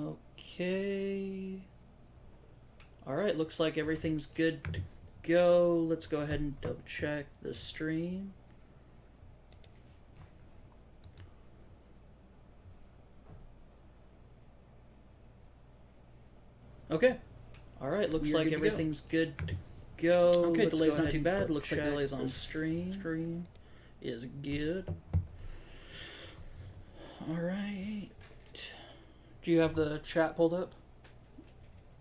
Okay. Alright, looks like everything's good to go. Let's go ahead and double check the stream. Okay. Alright, looks like everything's good to go. Okay, Let's delay's go not ahead too and bad. Looks like check delay's on the stream is good. Alright. Do you have the chat pulled up?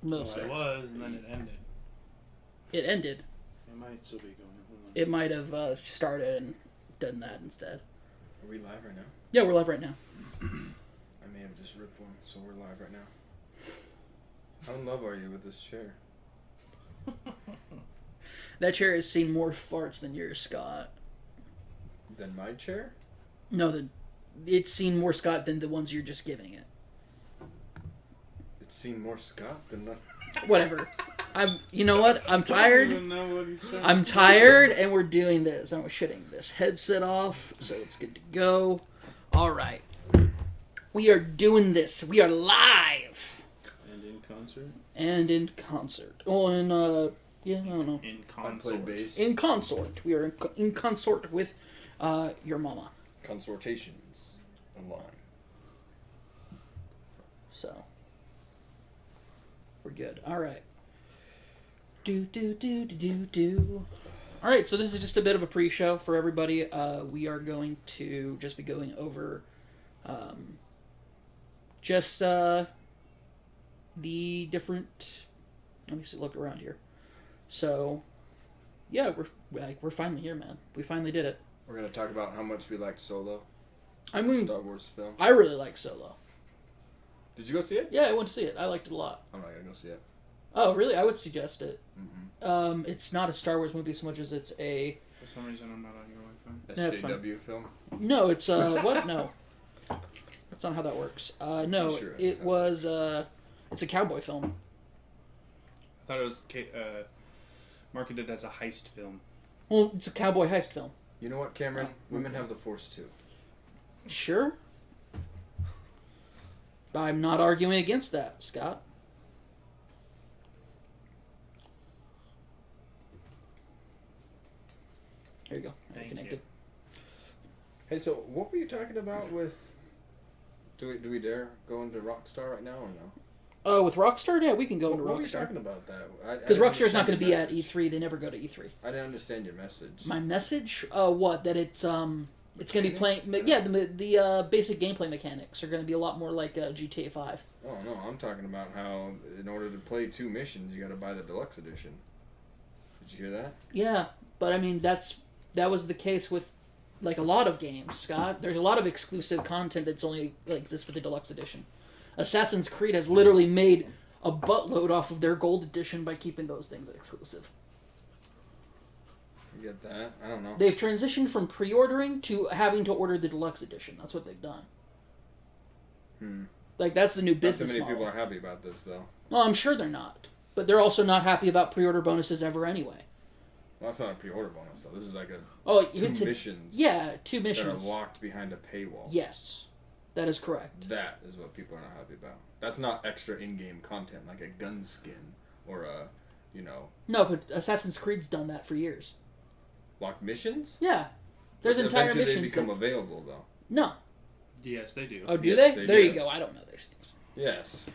Most it was, and then it ended. It ended. It might still be going. Hold on. It might have started and done that instead. Are we live right now? Yeah, we're live right now. I may have just ripped one, so we're live right now. How in love are you with this chair? That chair has seen more farts than yours, Scott. Than my chair? No, it's seen more Scott than the ones you're just giving it. It's seen more Scott than not. Whatever. You know what? I'm tired. I don't even know what he's trying I'm to say. tired, and we're doing this. I'm shutting this headset off, so it's good to go. All right. We are doing this. We are live. And in concert? And in concert. Oh, and, yeah, I don't know. In I play consort. bass. In consort. We are in consort with your mama. Consortations online. So, we're good. All right. All right, so this is just a bit of a pre-show for everybody. We are going to just be going over just the different. Let me see. Look around here. So, yeah, we're finally here, man. We finally did it. We're gonna talk about how much we liked Solo. I mean, Star Wars film. I really like Solo. Did you go see it? Yeah, I went to see it. I liked it a lot. I'm not gonna go see it. Oh, really? I would suggest it. Mm-mm. It's not a Star Wars movie so much as it's a... For some reason, I'm not on your Wi-Fi. That's fine. SJW film. No, it's what? No. That's not how that works. No, Sure, it was, it's a cowboy film. I thought it was marketed as a heist film. Well, it's a cowboy heist film. You know what, Cameron? Oh, Women okay. have the Force too. Sure. I'm not arguing against that, Scott. There you go. Thank Connected. Hey, so what were you talking about with? Do we dare go into Rockstar right now or no? With Rockstar, yeah, we can go into What were you Rockstar. talking about that? Because Rockstar's not going to be at at E3. They never go to E3. I didn't understand your message. My message? What? That it's going to be playing... Mechanics? Yeah, the basic gameplay mechanics are going to be a lot more like GTA 5. Oh no, I'm talking about how in order to play 2 missions, you got to buy the deluxe edition. Did you hear that? Yeah, but I mean, that was the case with like a lot of games, Scott. There's a lot of exclusive content that's only like exists with the deluxe edition. Assassin's Creed has literally made a buttload off of their gold edition by keeping those things exclusive. You get that? I don't know. They've transitioned from pre-ordering to having to order the deluxe edition. That's what they've done. Like, that's the new business Not too many model. people are happy about this, though. Well, I'm sure they're not. But they're also not happy about pre-order bonuses ever anyway. Well, that's not a pre-order bonus, though. This is like Oh, two it's missions. Yeah, 2 That missions. are locked behind a paywall. Yes, that is correct. That is what people are not happy about. That's not extra in-game content like a gun skin or a, No, but Assassin's Creed's done that for years. locked missions. Yeah, there's entire Eventually missions. they become available, though. No. Yes, they do. Oh, do Yes, they? they There do. you go. I don't know these things. Yes.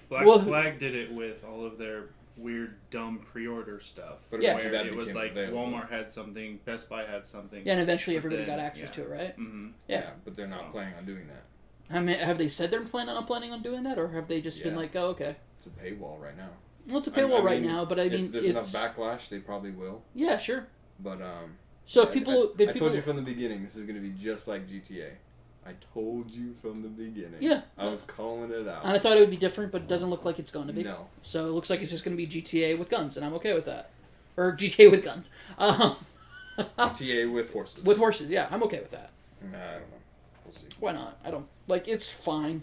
Black Well- Flag did it with all of their weird, dumb pre-order stuff. But Yeah. eventually Where that it was became like available. Walmart had something, Best Buy had something. Yeah, and eventually But everybody then- got access yeah. to it, right? Mm-hmm. Yeah. But they're not So- planning on doing that. I mean, have they said they're planning on doing that, or have they just been Yeah. like, oh, okay? It's a paywall right now. Well, it's a paywall right mean, now, but I mean, if there's it's enough backlash, they probably will. yeah, sure. But So if I people, told you from the beginning, this is going to be just like GTA. I told you from the beginning. Yeah. I was calling it out. and I thought it would be different, but it doesn't look like it's going to be. No. So it looks like it's just going to be GTA with guns, and I'm okay with that. Or GTA with guns. GTA with horses. With horses, yeah, I'm okay with that. Nah, I don't know. We'll see. Why not? I don't like. It's fine.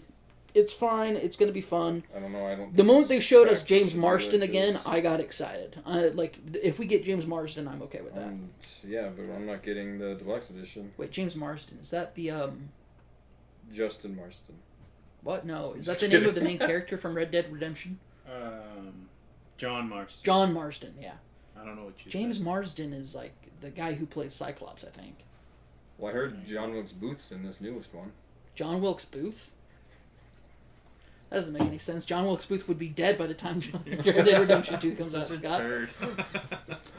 It's fine. It's gonna be fun. I don't know. I don't. The think moment this they showed us fact James should be Marston like again, this. I got excited. Like, if we get James Marsden, I'm okay with that. Yeah, but I'm not getting the deluxe edition. Wait, James Marsden, is that the Justin Marston. What? No. Is that Just the name kidding. of the main character from Red Dead Redemption? John Marston. John Marsden, yeah. I don't know what you James said. Marsden is like the guy who plays Cyclops, I think. Well, I heard John Wilkes Booth's in this newest one. John Wilkes Booth? That doesn't make any sense. John Wilkes Booth would be dead by the time Red Dead Redemption 2 comes out, Such a Scott. turd.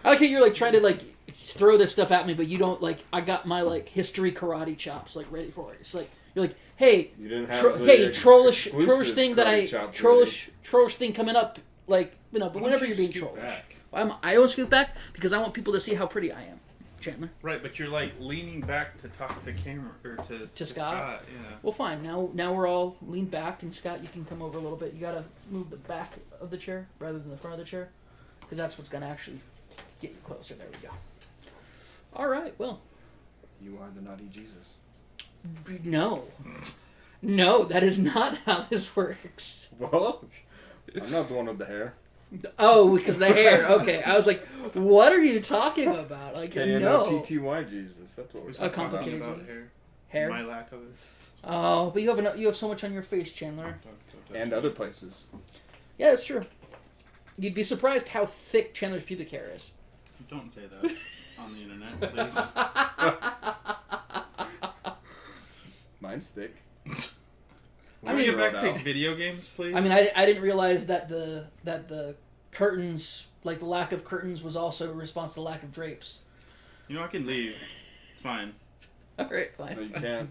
I like how you're like trying to like throw this stuff at me, but you don't like. I got my like history karate chops like ready for it. It's like you're like, hey, You didn't have trollish thing that I chop trollish thing coming up. Like but Why don't whenever you you're being scoot trollish, back? I don't scoot back because I want people to see how pretty I am, Chandler. Right, but you're like leaning back to talk to camera or to Scott? Yeah. Well, fine. Now we're all leaned back, and Scott, you can come over a little bit. You gotta move the back of the chair rather than the front of the chair, because that's what's gonna actually get you closer. There we go. All right. Well, You are the naughty Jesus. no, that is not how this works. Well, I'm not the one with the hair. Oh, because the hair. Okay, I was like, what are you talking about? Like, no. K-N-O-T-T-Y Jesus. That's what we're We're talking talking complicated about Jesus. hair. Hair. My lack of it. Oh, but you have so much on your face, Chandler. Don't touch And me. other places. Yeah, that's true. You'd be surprised how thick Chandler's pubic hair is. Don't say that on the internet, please. Mine's thick. Can we get back to video games, please? I mean, I didn't realize that the curtains, like the lack of curtains, was also a response to lack of drapes. You know, I can leave. It's fine. All right, fine. No, you can't.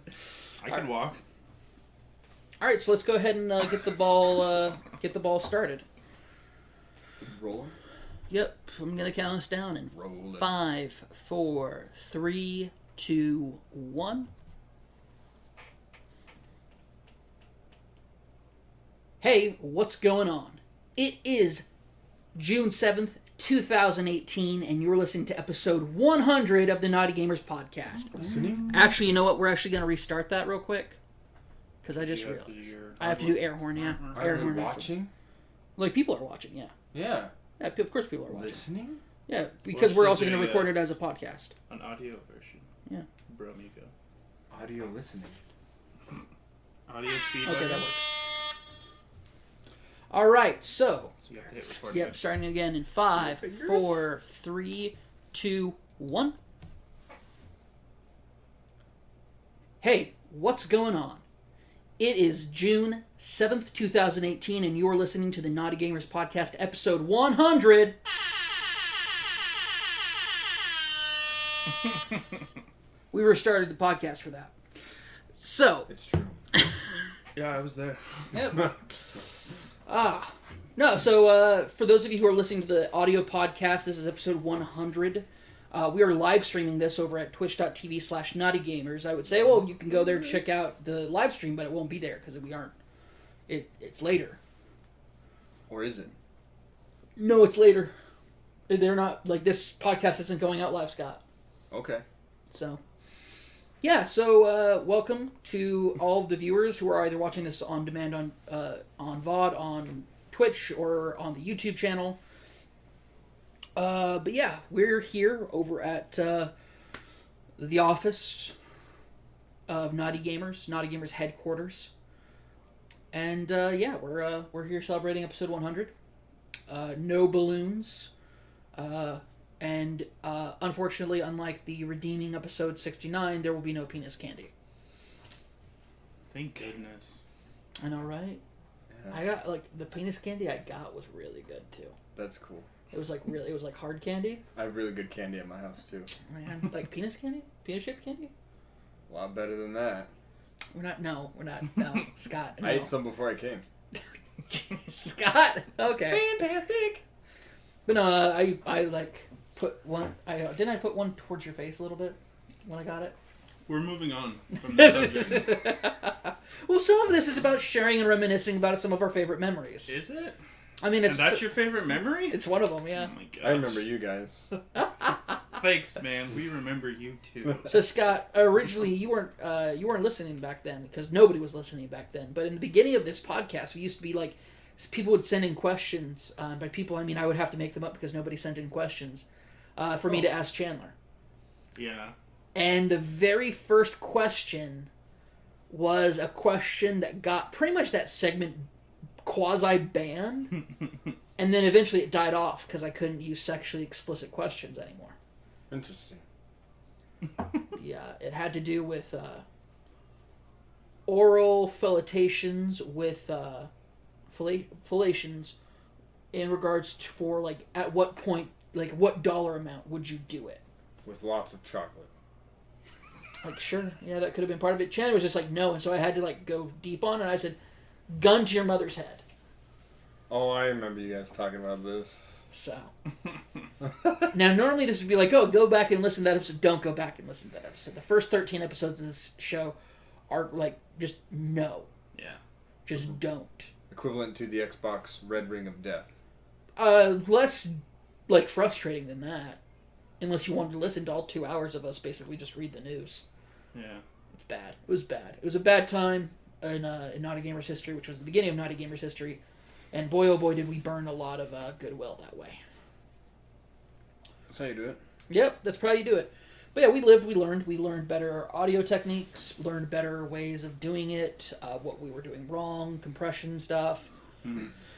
I can walk. All right, so let's go ahead and get the ball started. Rolling. Yep, I'm gonna count us down in Rolling. 5, 4, 3, 2, 1. Hey, what's going on? It is June 7th, 2018, and you're listening to episode 100 of the Knotty Gamers podcast. Listening? Actually, you know what? We're actually going to restart that real quick. Because I just You have to realized. do your- I have to do air horn, yeah. Air Are you horn. watching? Like, people are watching, yeah. Yeah. Yeah, of course people are watching. Listening? Yeah, because We're we're still also going to doing record that. it as a podcast. An audio version. Yeah. Bromigo. Audio listening. Audio speed. Okay, that button. works. All right, so So you have to hit record. yep, starting again in 5, Fingers. 4, 3, 2, 1. Hey, what's going on? It is June 7th, 2018, and you're listening to the Knotty Gamers podcast, episode 100. We restarted the podcast for that. So, It's true. Yeah, I was there. yep. No, so for those of you who are listening to the audio podcast, this is episode 100. We are live streaming this over at twitch.tv/knottygamers. I would say, well, you can go there to check out the live stream, but it won't be there because we aren't. It's later. Or is it? No, it's later. They're not, like, this podcast isn't going out live, Scott. Okay. So, yeah, so welcome to all of the viewers who are either watching this on demand on VOD, on Twitch, or on the YouTube channel. But yeah, we're here over at the office of Knotty Gamers headquarters. And yeah, we're here celebrating episode 100. No balloons. And unfortunately, unlike the redeeming episode 69, there will be no penis candy. Thank goodness. I know, right? Yeah. I got, like, the penis candy I got was really good, too. That's cool. It was, like, hard candy. I have really good candy at my house, too. Man, like, penis candy? Penis-shaped candy? A lot better than that. We're not, no, Scott, no. I ate some before I came. Scott! Okay. Fantastic! But no, I like, put one, didn't I put one towards your face a little bit when I got it? We're moving on from the subject. Well, some of this is about sharing and reminiscing about some of our favorite memories. Is it? I mean, it's And that's your favorite memory? it's one of them, yeah. Oh my gosh. I remember you guys. Thanks, man. We remember you too. So Scott, originally you weren't listening back then because nobody was listening back then. But in the beginning of this podcast, we used to be like, people would send in questions. By people, I mean I would have to make them up because nobody sent in questions for me to ask Chandler. Yeah. And the very first question was a question that got pretty much that segment quasi-banned, and then eventually it died off because I couldn't use sexually explicit questions anymore. Interesting. Yeah, it had to do with oral fellations with fellations in regards to for like at what point, like what dollar amount would you do it? With lots of chocolate. Like, sure, yeah, that could have been part of it. Chandler was just like, no, and so I had to like go deep on it. And I said, gun to your mother's head. Oh, I remember you guys talking about this. So now normally this would be like, oh, go back and listen to that episode. Don't go back and listen to that episode. The first 13 episodes of this show are like just no. Yeah. Just don't. Equivalent to the Xbox Red Ring of Death. Less like frustrating than that. Unless you wanted to listen to all 2 hours of us basically just read the news. Yeah. It's bad. It was bad. It was a bad time in Knotty Gamers history, which was the beginning of Knotty Gamers history. And boy, oh boy, did we burn a lot of goodwill that way. That's how you do it. Yep, that's probably how you do it. But yeah, we lived, we learned. We learned better audio techniques, learned better ways of doing it, what we were doing wrong, compression stuff,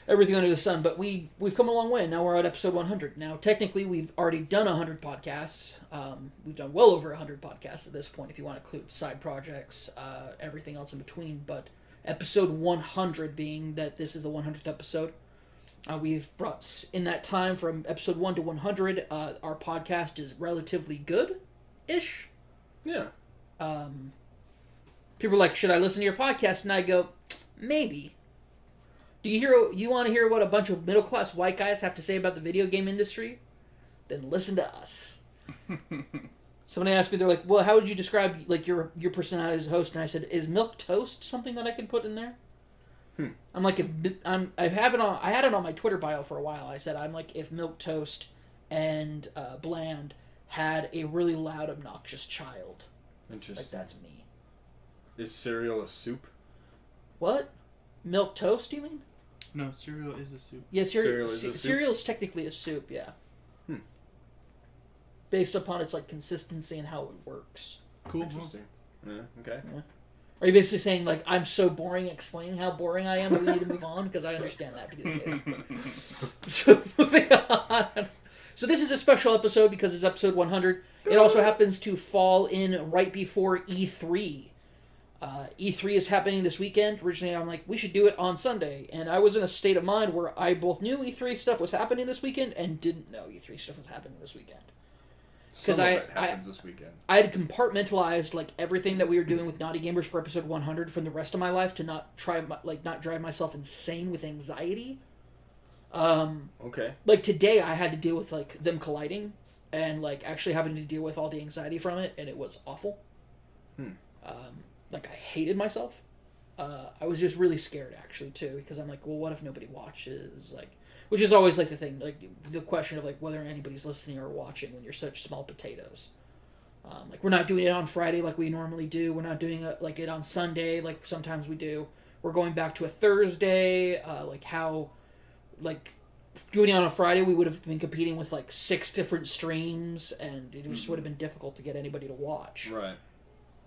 everything under the sun. But we've come a long way. Now we're at episode 100. Now, technically, we've already done 100 podcasts. We've done well over 100 podcasts at this point, if you want to include side projects, everything else in between. But episode 100 being that this is the 100th episode. We've brought, in that time, from episode 1 to 100, our podcast is relatively good-ish. Yeah. People are like, should I listen to your podcast? And I go, maybe. You want to hear what a bunch of middle-class white guys have to say about the video game industry? Then listen to us. Somebody asked me, they're like, well, how would you describe like your personality as a host? And I said, is milk toast something that I can put in there? I'm like, I had it on my Twitter bio for a while. I said, I'm like, if milk toast and bland had a really loud, obnoxious child. Interesting. Like, that's me. Is cereal a soup? What? Milk toast, you mean? No, cereal is a soup. Yeah, Cereal is a soup? cereal is technically a soup, yeah. Based upon its like consistency and how it works. Cool. Interesting. Yeah, okay. Yeah. Are you basically saying like I'm so boring explaining how boring I am that we need to move on? Because I understand that to be the case. So moving on. So this is a special episode because it's episode 100. It also happens to fall in right before E3. E3 is happening this weekend. Originally, I'm like, we should do it on Sunday. And I was in a state of mind where I both knew E3 stuff was happening this weekend and didn't know E3 stuff was happening this weekend. Because it happens this weekend. I had compartmentalized like everything that we were doing with Naughty Gamers for episode 100 from the rest of my life to not drive myself insane with anxiety. Okay. Like today, I had to deal with like them colliding and like actually having to deal with all the anxiety from it, and it was awful. Like I hated myself. I was just really scared actually too, because I'm like, well, what if nobody watches? Like, which is always like the thing, like the question of like whether anybody's listening or watching when you're such small potatoes. Like we're not doing it on Friday like we normally do. We're not doing it like it on Sunday like sometimes we do. We're going back to a Thursday. Like how, like doing it on a Friday, we would have been competing with like 6 different streams, and it just would have been difficult to get anybody to watch. Right.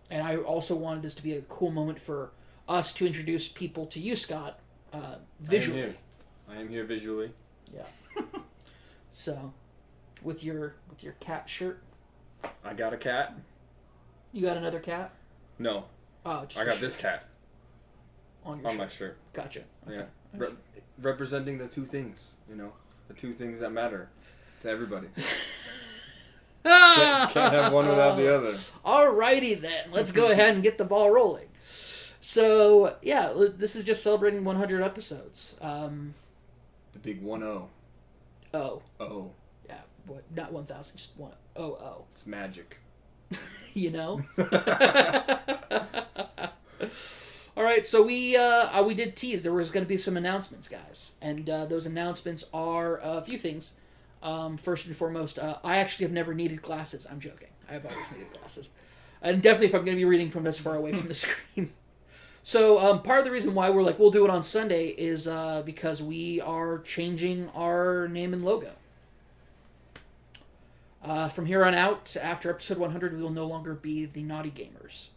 And I also wanted this to be a cool moment for us to introduce people to you, Scott, visually. I am here visually. Yeah. So, with your cat shirt. I got a cat. You got another cat? No. Oh, just I got this cat on your on shirt. my shirt. Gotcha. Okay. Yeah. Representing the two things, the two things that matter to everybody. Can't have one without the other. Alrighty then, let's go ahead and get the ball rolling. So yeah, this is just celebrating 100 episodes. The big 1-0. Oh. Oh. Yeah, not 1,000, just 1. Oh. It's magic. You know. All right, so we did tease there was going to be some announcements, guys, and those announcements are a few things. First and foremost, I actually have never needed glasses. I'm joking. I've always needed glasses. And definitely if I'm going to be reading from this far away from the screen. So part of the reason why we're like, we'll do it on Sunday is because we are changing our name and logo. From here on out, after episode 100, we will no longer be the Naughty Gamers.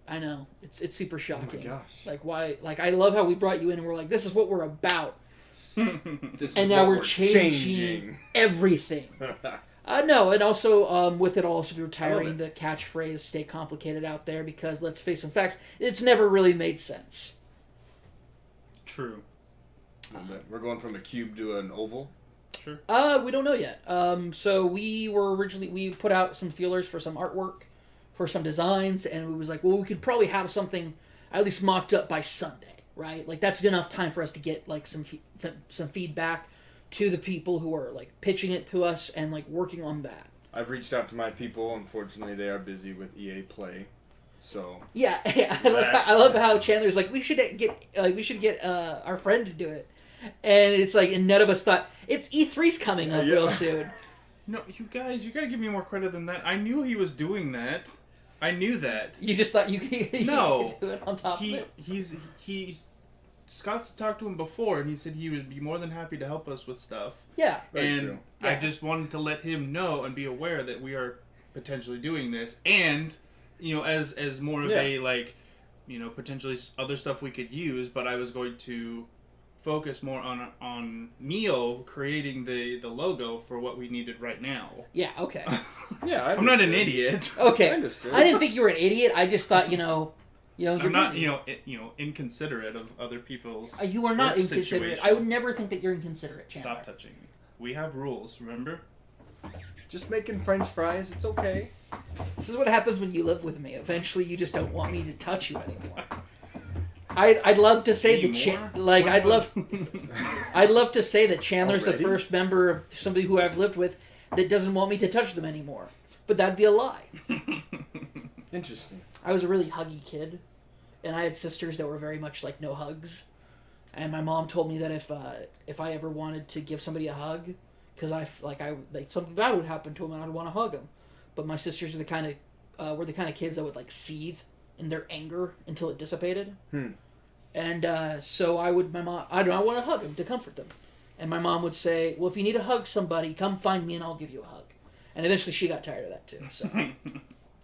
I know. It's super shocking. Oh my gosh. Like, why? Like, I love how we brought you in and we're like, this is what we're about. This And is now what we're changing everything. No, and also, with it also be retiring the catchphrase, stay complicated out there, because let's face some facts, it's never really made sense. True. We're going from a cube to an oval. Sure. We don't know yet. So we put out some feelers for some artwork, for some designs, and it was like, well, we could probably have something at least mocked up by Sunday, right? Like, that's enough time for us to get, like, some feedback to the people who are, like, pitching it to us and, like, working on that. I've reached out to my people. Unfortunately, they are busy with EA Play. So Yeah, I love how Chandler's like, we should get our friend to do it, and it's like, and none of us thought it's E3's coming up real soon. No, you guys, you gotta give me more credit than that. I knew he was doing that. I knew that. You just thought you could No. do it on top of it. He's Scott's talked to him before, and he said he would be more than happy to help us with stuff. Yeah, very true. I Yeah. just wanted to let him know and be aware that we are potentially doing this, and as more of a, like, potentially other stuff we could use. But I was going to focus more on Neil creating the logo for what we needed right now. Yeah, okay. yeah, I'm not an idiot. Okay. I understood. I didn't think you were an idiot. I just thought, you're I'm not, busy. inconsiderate of other people's. You are not work inconsiderate. situation. I would never think that you're inconsiderate, Chandler. Stop touching me. We have rules, remember? Just making French fries. It's okay. This is what happens when you live with me. Eventually, you just don't want me to touch you anymore. I'd love to say I'd love to say that Chandler's Already? the first member of somebody who I've lived with that doesn't want me to touch them anymore. But that'd be a lie. Interesting. I was a really huggy kid, and I had sisters that were very much like no hugs. And my mom told me that if I ever wanted to give somebody a hug, because something bad would happen to them and I'd want to hug them. But my sisters were the kind of kids that would, like, seethe in their anger until it dissipated. And so I want to hug them to comfort them. And my mom would say, well, if you need to hug somebody, come find me and I'll give you a hug. And eventually she got tired of that too. So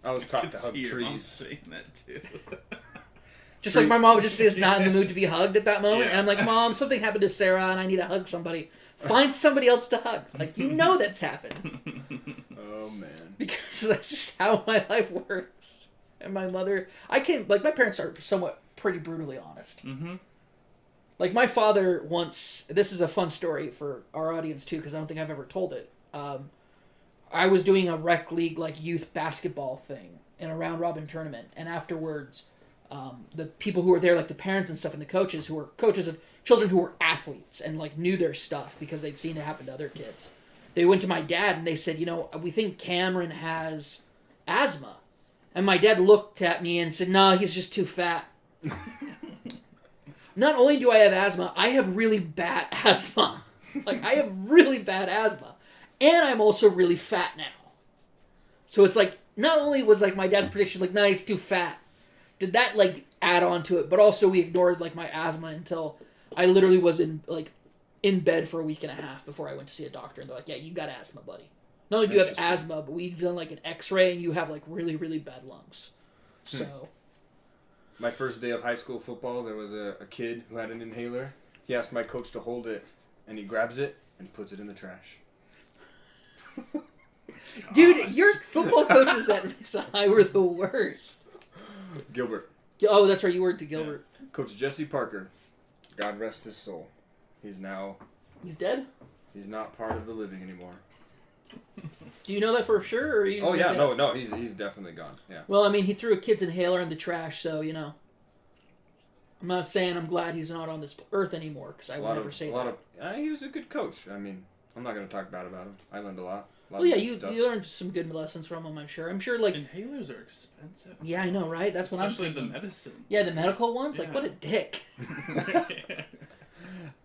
I was taught Could to hug see your mom trees. saying that too. just like my mom just is not in the mood to be hugged at that moment. Yeah. And I'm like, Mom, something happened to Sarah and I need to hug somebody. Find somebody else to hug. Like, that's happened. Oh man. Because that's just how my life works. And my mother, my parents are somewhat pretty brutally honest. Mm-hmm. Like, my father once, this is a fun story for our audience too, because I don't think I've ever told it. I was doing a rec league, like, youth basketball thing in a round robin tournament. And afterwards, the people who were there, like the parents and stuff, and the coaches who were coaches of children who were athletes and, like, knew their stuff because they'd seen it happen to other kids. They went to my dad and they said, we think Cameron has asthma. And my dad looked at me and said, no, he's just too fat. Not only do I have asthma, I have really bad asthma. Like, I have really bad asthma. And I'm also really fat now. So it's like, not only was, like, my dad's prediction, like, no, he's too fat. Did that, like, add on to it? But also we ignored, like, my asthma until I literally was in bed for a week and a half before I went to see a doctor. And they're like, yeah, you got asthma, buddy. Not only do you have asthma, but we've done, like, an x-ray and you have, like, really, really bad lungs. So... My first day of high school football, there was a kid who had an inhaler. He asked my coach to hold it, and he grabs it and puts it in the trash. Dude, your football coaches at Mesa High were the worst. Gilbert. Oh, that's right, you worked at Gilbert. Coach Jesse Parker. God rest his soul. He's dead? He's not part of the living anymore. Do you know that for sure? Or are you just he's definitely gone. Yeah. Well, I mean, he threw a kid's inhaler in the trash, so, I'm not saying I'm glad he's not on this earth anymore, because I would never say that. He was a good coach. I mean, I'm not going to talk bad about him. I learned a lot. Well, yeah, you learned some good lessons from him, I'm sure. Like... Inhalers are expensive. Yeah, I know, right? That's what I'm thinking. Especially the medicine. Yeah, the medical ones? Yeah. Like, what a dick.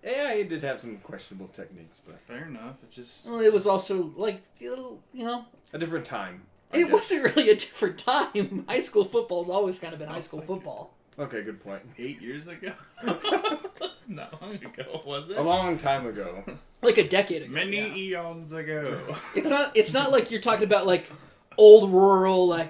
Yeah, he did have some questionable techniques, but... Fair enough. It just... Well, it was also, like, a different time. It wasn't really a different time. High school football's always kind of been high school football. Okay, good point. 8 years ago? Not long ago, was it? A long time ago. Like a decade ago. Many eons ago. It's not like you're talking about, like, old rural, like,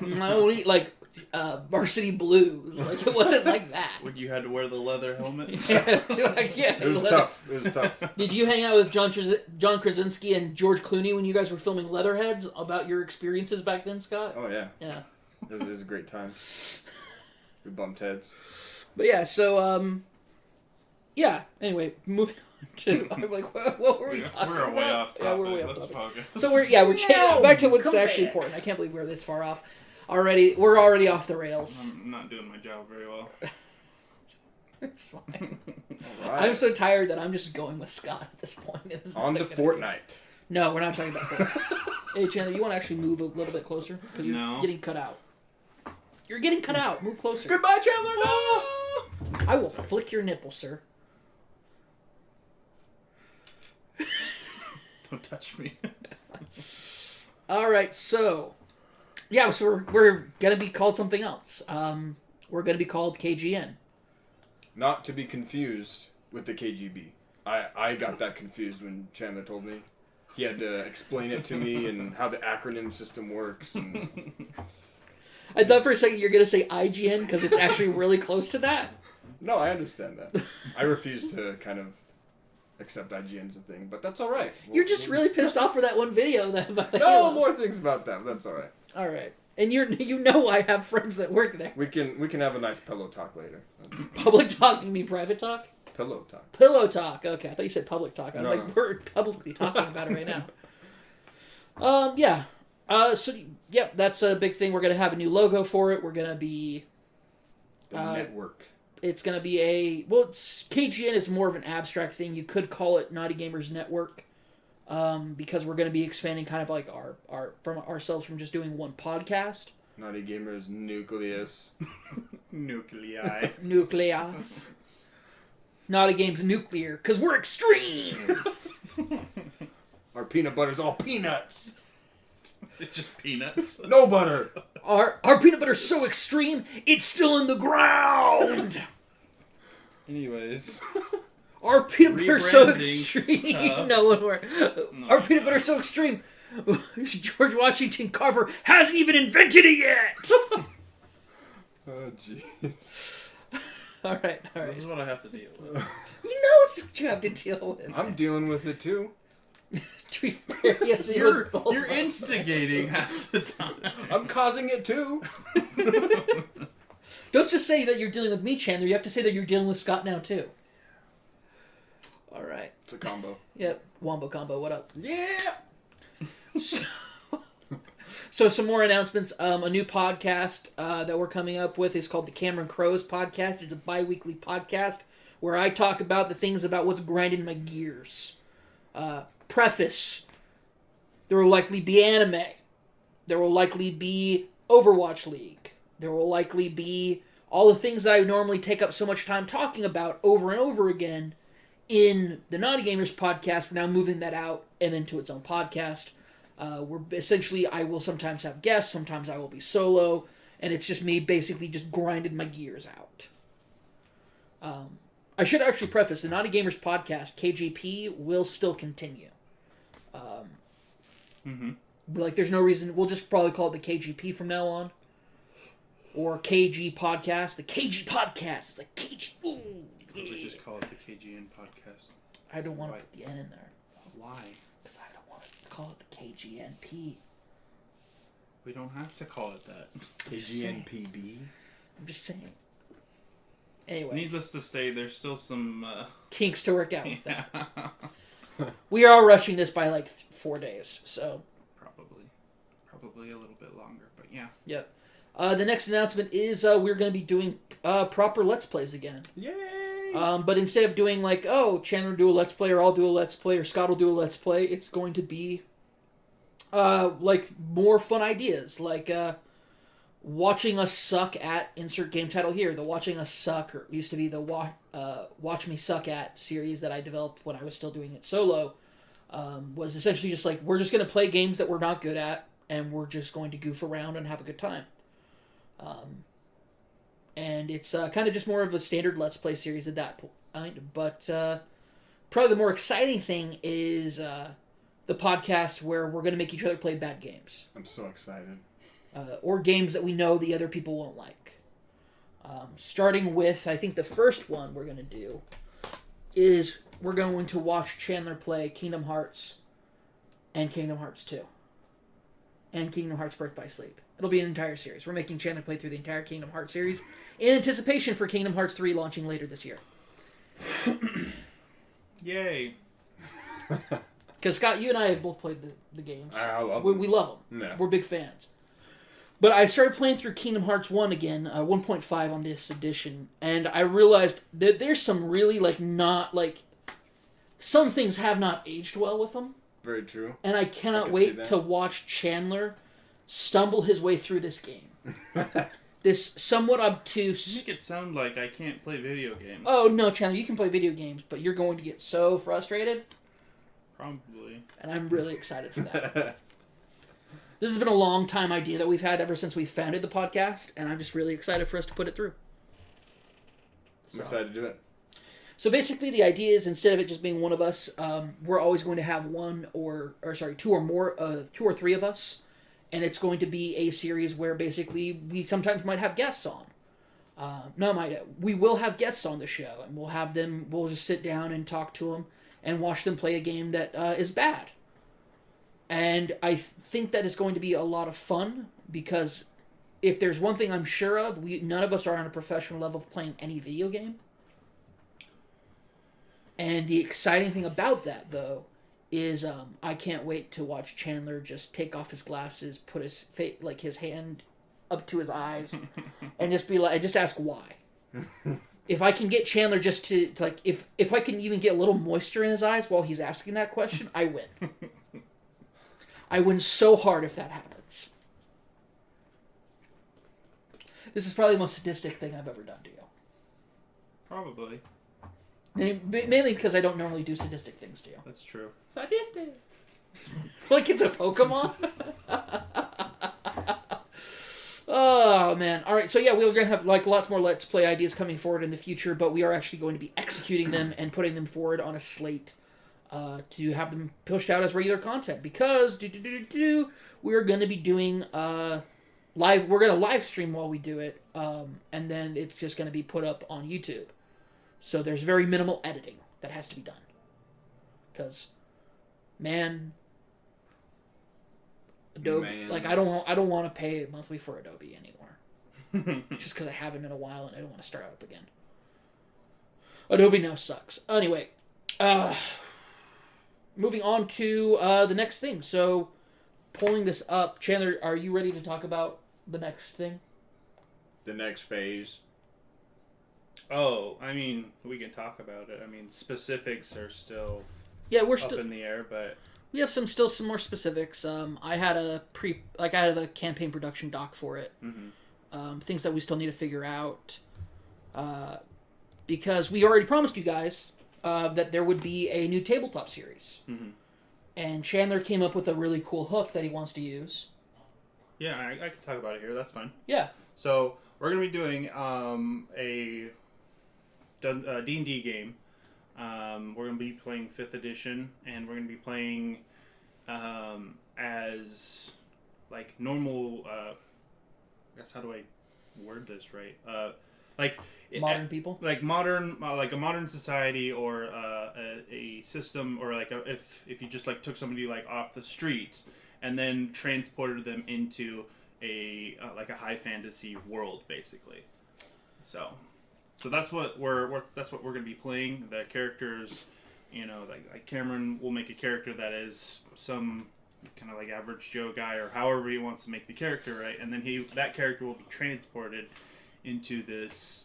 Varsity Blues. Like, it wasn't like that. When you had to wear the leather helmets. It was tough. It was tough. Did you hang out with John Krasinski and George Clooney when you guys were filming Leatherheads about your experiences back then, Scott? Oh, yeah. Yeah. It was a great time. We bumped heads. But yeah, so, yeah. Anyway, moving on to... I'm like, what were we talking about? We're way off topic. Yeah, we're way off Let's topic. focus. So we're back to what's actually important. I can't believe we're this far off. We're already off the rails. I'm not doing my job very well. It's fine. Right. I'm so tired that I'm just going with Scott at this point. On to Fortnite. No, we're not talking about Fortnite. Hey, Chandler, you want to actually move a little bit closer? Because you're getting cut out. You're getting cut out. Move closer. Goodbye, Chandler. No! I will flick your nipple, sir. Don't touch me. All right, so... Yeah, so we're going to be called something else. We're going to be called KGN. Not to be confused with the KGB. I got that confused when Chandler told me. He had to explain it to me and how the acronym system works. And... I thought for a second you were going to say IGN because it's actually really close to that. No, I understand that. I refuse to kind of accept IGN as a thing, but that's all right. You're just really pissed off for that one video that about No, Halo. more things about that. But that's all right. All right, and you know I have friends that work there. We can have a nice pillow talk later. Public talk? You mean private talk? Pillow talk. Pillow talk. Okay, I thought you said public talk. I was No, like, no. we're publicly talking about it right now. Yeah. So yep, that's a big thing. We're gonna have a new logo for it. We're gonna be. The network. It's gonna be KGN is more of an abstract thing. You could call it Knotty Gamers Network. Because we're going to be expanding kind of like our from ourselves from just doing one podcast. Knotty Gamers Nucleus. Nuclei. Nucleus. Knotty Games Nuclear, because we're extreme! Our peanut butter's all peanuts. It's just peanuts. No butter. Our peanut butter's so extreme, it's still in the ground! Anyways. Our peanut butter's so Rebranding extreme. stuff. No one were. Our peanut butter's so extreme. George Washington Carver hasn't even invented it yet. Oh jeez. All right. This is what I have to deal with. You know it's what you have to deal with. I'm dealing with it too. To be fair, he has to deal with both You're of us. instigating half the time. I'm causing it too. Don't just say that you're dealing with me, Chandler. You have to say that you're dealing with Scott now too. All right. It's a combo. Yep. Wombo combo. What up? Yeah. So some more announcements. A new podcast that we're coming up with is called the Cameron Crows Podcast. It's a bi-weekly podcast where I talk about the things about what's grinding my gears. Preface. There will likely be anime. There will likely be Overwatch League. There will likely be all the things that I normally take up so much time talking about over and over again in the Knotty Gamers podcast. We're now moving that out and into its own podcast. We're essentially, I will sometimes have guests, sometimes I will be solo, and it's just me basically just grinding my gears out. I should actually preface, the Knotty Gamers podcast, KGP, will still continue. Like, there's no reason, we'll just probably call it the KGP from now on. Or KG Podcast. The KG Podcast. The KG... Ooh, We would just call it the KGN podcast. I don't want to put the N in there. Why? Because I don't want to call it the KGNP. We don't have to call it that. KGNPB. I'm just saying. Anyway. Needless to say, there's still some... kinks to work out with that. We are all rushing this by like 4 days, so... Probably a little bit longer, but yeah. Yep. The next announcement is we're going to be doing proper Let's Plays again. Yay! But instead of doing like, oh, Chandler do a Let's Play, or I'll do a Let's Play, or Scott will do a Let's Play, it's going to be like more fun ideas, like watching us suck at insert game title here. The Watching Us Suck, or used to be the Watch Me Suck At series that I developed when I was still doing it solo, was essentially just like, we're just going to play games that we're not good at, and we're just going to goof around and have a good time. And it's kind of just more of a standard Let's Play series at that point. But probably the more exciting thing is the podcast where we're going to make each other play bad games. I'm so excited. or games that we know the other people won't like. Starting with, I think the first one we're going to do is we're going to watch Chandler play Kingdom Hearts and Kingdom Hearts 2. And Kingdom Hearts Birth by Sleep. It'll be an entire series. We're making Chandler play through the entire Kingdom Hearts series in anticipation for Kingdom Hearts 3 launching later this year. Yay. Because, Scott, you and I have both played the games. I love them. We love them. Yeah. We're big fans. But I started playing through Kingdom Hearts 1 again, 1.5 on this edition, and I realized that there's some really, some things have not aged well with them. Very true. And I cannot wait to watch Chandler stumble his way through this game. This somewhat obtuse... You make it sound like I can't play video games. Oh, no, Chandler, you can play video games, but you're going to get so frustrated. Probably. And I'm really excited for that. This has been a long time idea that we've had ever since we founded the podcast, and I'm just really excited for us to put it through. I'm excited to do it. So basically the idea is instead of it just being one of us, we're always going to have two or three of us, and it's going to be a series where basically we sometimes might have guests on. We will have guests on the show, and we'll just sit down and talk to them and watch them play a game that is bad. And I think that is going to be a lot of fun, because if there's one thing I'm sure of, none of us are on a professional level of playing any video game. And the exciting thing about that, though, is I can't wait to watch Chandler just take off his glasses, put his his hand up to his eyes, and just ask why. If I can get Chandler just to if I can even get a little moisture in his eyes while he's asking that question, I win. I win so hard if that happens. This is probably the most sadistic thing I've ever done to you. Probably. Mainly because I don't normally do sadistic things to you. That's true. Sadistic. Like it's a Pokemon? Oh, man. All right, so yeah, we're going to have lots more Let's Play ideas coming forward in the future, but we are actually going to be executing them and putting them forward on a slate to have them pushed out as regular content, because we're going to be doing we're going to live stream while we do it, and then it's just going to be put up on YouTube. So there's very minimal editing that has to be done. Because, man, Adobe, I don't want to pay monthly for Adobe anymore. Just because I haven't in a while and I don't want to start up again. Adobe now sucks. Anyway, moving on to the next thing. So, pulling this up, Chandler, are you ready to talk about the next thing? The next phase. Oh, I mean, we can talk about it. I mean, specifics are still we're up in the air, but we have some more specifics. I had a campaign production doc for it. Mm-hmm. Things that we still need to figure out. Because we already promised you guys that there would be a new tabletop series. Mm-hmm. And Chandler came up with a really cool hook that he wants to use. Yeah, I can talk about it here. That's fine. Yeah. So, we're going to be doing a D&D game. We're going to be playing 5th edition, and we're going to be playing as normal, I guess, how do I word this right? Modern people? Like a modern society, or a system, or if you just took somebody off the street and then transported them into a high fantasy world, basically. So that's what we're going to be playing. The characters, Cameron will make a character that is some kind of average Joe guy, or however he wants to make the character, right? And then that character will be transported into this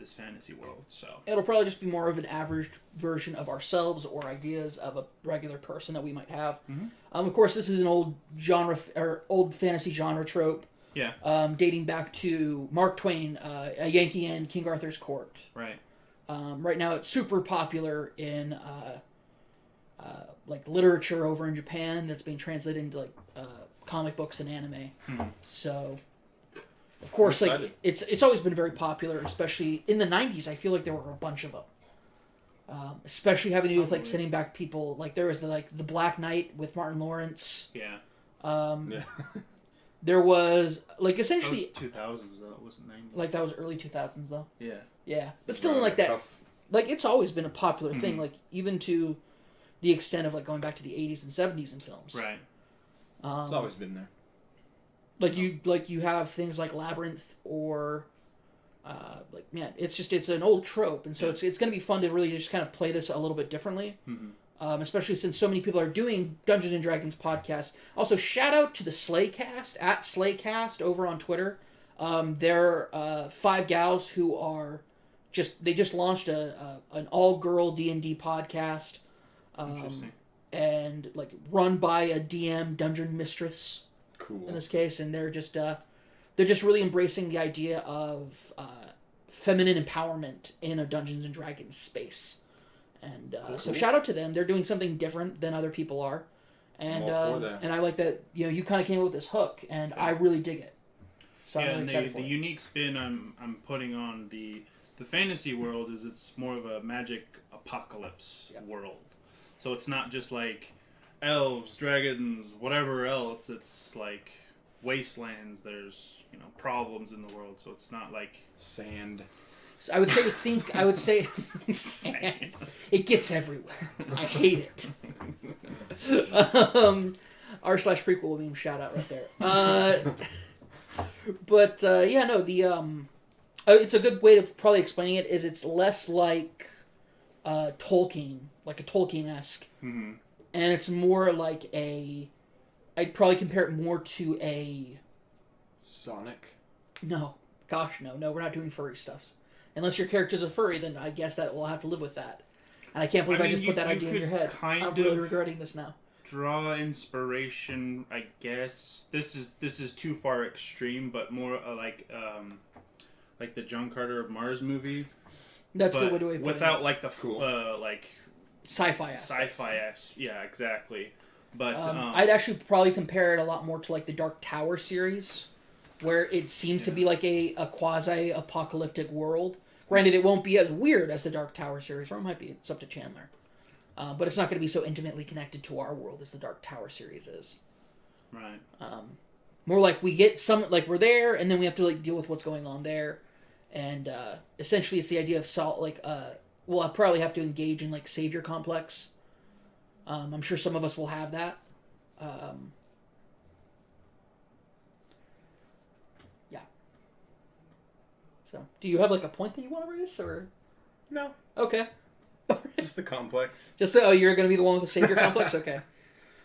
fantasy world. So it'll probably just be more of an average version of ourselves, or ideas of a regular person that we might have. Mm-hmm. Of course, this is an old fantasy genre trope. Yeah. Dating back to Mark Twain, A Yankee in King Arthur's Court. Right. Right now, it's super popular in literature over in Japan that's being translated into comic books and anime. Mm-hmm. So, of course, it's always been very popular, especially in the 90s. I feel like there were a bunch of them. Especially having to do with sending back people. There was the Black Knight with Martin Lawrence. Yeah. Yeah. There was like That essentially was 2000s though. It wasn't 90s. like that was early 2000s though. Yeah. Yeah, but still in like that. Tough. Like it's always been a popular thing. Mhm. Like even to the extent of like going back to the 80s and 70s in films. Right. It's always been there. Like you have things like Labyrinth or like man, it's an old trope, and so it's going to be fun to really just kind of play this a little bit differently. Mm-hmm. Especially since so many people are doing Dungeons and Dragons podcasts. Also, shout out to the Slaycast at Slaycast over on Twitter. They're 5 gals who are they just launched an all girl D&D podcast. Interesting. And like run by a DM dungeon mistress. Cool. In this case, and they're just really embracing the idea of feminine empowerment in a Dungeons and Dragons space. And so shout out to them. They're doing something different than other people are. And all for that. and I like that, you kind of came up with this hook, and I really dig it. So I'm really and excited for the it. unique spin I'm putting on the fantasy world is it's more of a magic apocalypse world. So it's not just like elves, dragons, whatever else. It's like wastelands. There's problems in the world. So it's not like Sand. So I would say sand. It gets everywhere. I hate it. r/prequel meme shout out right there. But yeah, no, it's a good way of probably explaining it is it's less like Tolkien, like a Tolkien-esque, mm-hmm. and it's more like I'd probably compare it more to a Sonic. No, we're not doing furry stuffs. Unless your character's a furry, then I guess that we'll have to live with that. And I can't believe I just put that idea in your head. I'm really regretting this now. Draw inspiration, I guess. This is too far extreme, but more like the John Carter of Mars movie. That's a good way to put it. Without like the like sci-fi aspects. Sci-fi-esque, yeah, exactly. But I'd actually probably compare it a lot more to like the Dark Tower series, where it seems to be like a quasi-apocalyptic world. Granted, it won't be as weird as the Dark Tower series, or it might be. It's up to Chandler. But it's not going to be so intimately connected to our world as the Dark Tower series is. Right. More like we get we're there, and then we have to like deal with what's going on there, and essentially it's the idea of we'll probably have to engage in like savior complex. I'm sure some of us will have that. Yeah. So, do you have like a point that you want to raise, or No. okay? Just the complex. Just you're going to be the one with the savior complex, okay?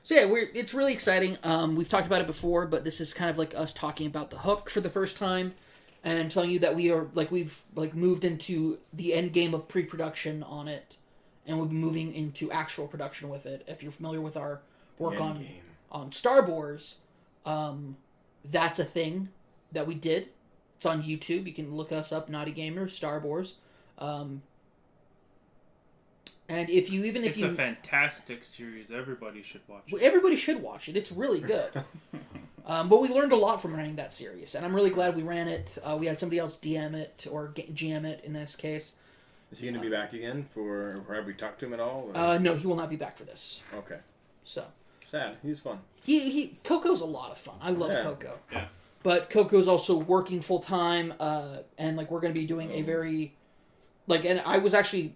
So yeah, it's really exciting. We've talked about it before, but this is kind of like us talking about the hook for the first time, and telling you that we've moved into the end game of pre-production on it, and we'll be moving into actual production with it. If you're familiar with our work on Star Wars, that's a thing that we did. It's on YouTube. You can look us up, Knotty Gamers, Star Wars. And it's a fantastic series. Everybody should watch it. Everybody should watch it. It's really good. But we learned a lot from running that series, and I'm really glad we ran it. We had somebody else DM it or GM it in this case. Is he going to be back again or have we talked to him at all? No, he will not be back for this. Okay. So sad. He's fun. Coco's a lot of fun. I love Coco. Yeah. But Coco's also working full time, and we're going to be doing a very and I was actually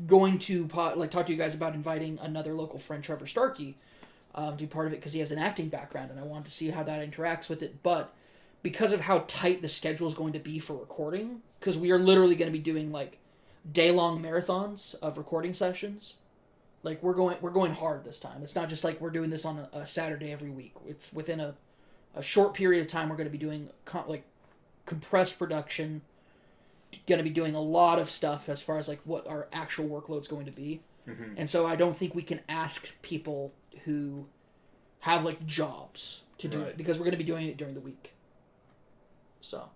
going to talk to you guys about inviting another local friend, Trevor Starkey, to be part of it because he has an acting background, and I wanted to see how that interacts with it. But because of how tight the schedule is going to be for recording, because we are literally going to be doing day-long marathons of recording sessions. We're going hard this time. It's not just we're doing this on a Saturday every week. It's within a short period of time. We're going to be doing compressed production. Going to be doing a lot of stuff as far as what our actual workload's going to be. Mm-hmm. And so I don't think we can ask people who have jobs to do it, because we're going to be doing it during the week. So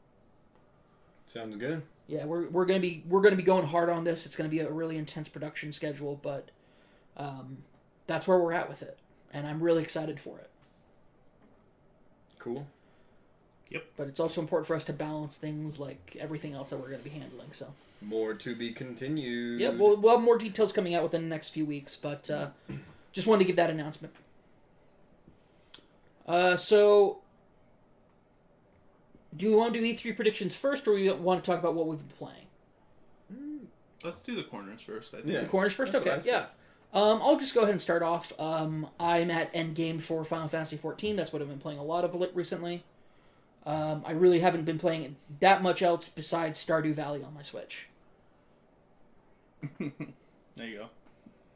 sounds good. Yeah, we're going to be going hard on this. It's going to be a really intense production schedule, but that's where we're at with it, and I'm really excited for it. Cool. Yep. But it's also important for us to balance things like everything else that we're going to be handling. So more to be continued. Yeah, we'll have more details coming out within the next few weeks, but just wanted to give that announcement. So Do you want to do E3 predictions first, or we want to talk about what we've been playing? Let's do the corners first, I think. Yeah. The corners first? That's what Okay, I said. yeah. I'll just go ahead and start off. I'm at endgame for Final Fantasy XIV. That's what I've been playing a lot of recently. I really haven't been playing that much else besides Stardew Valley on my Switch. There you go.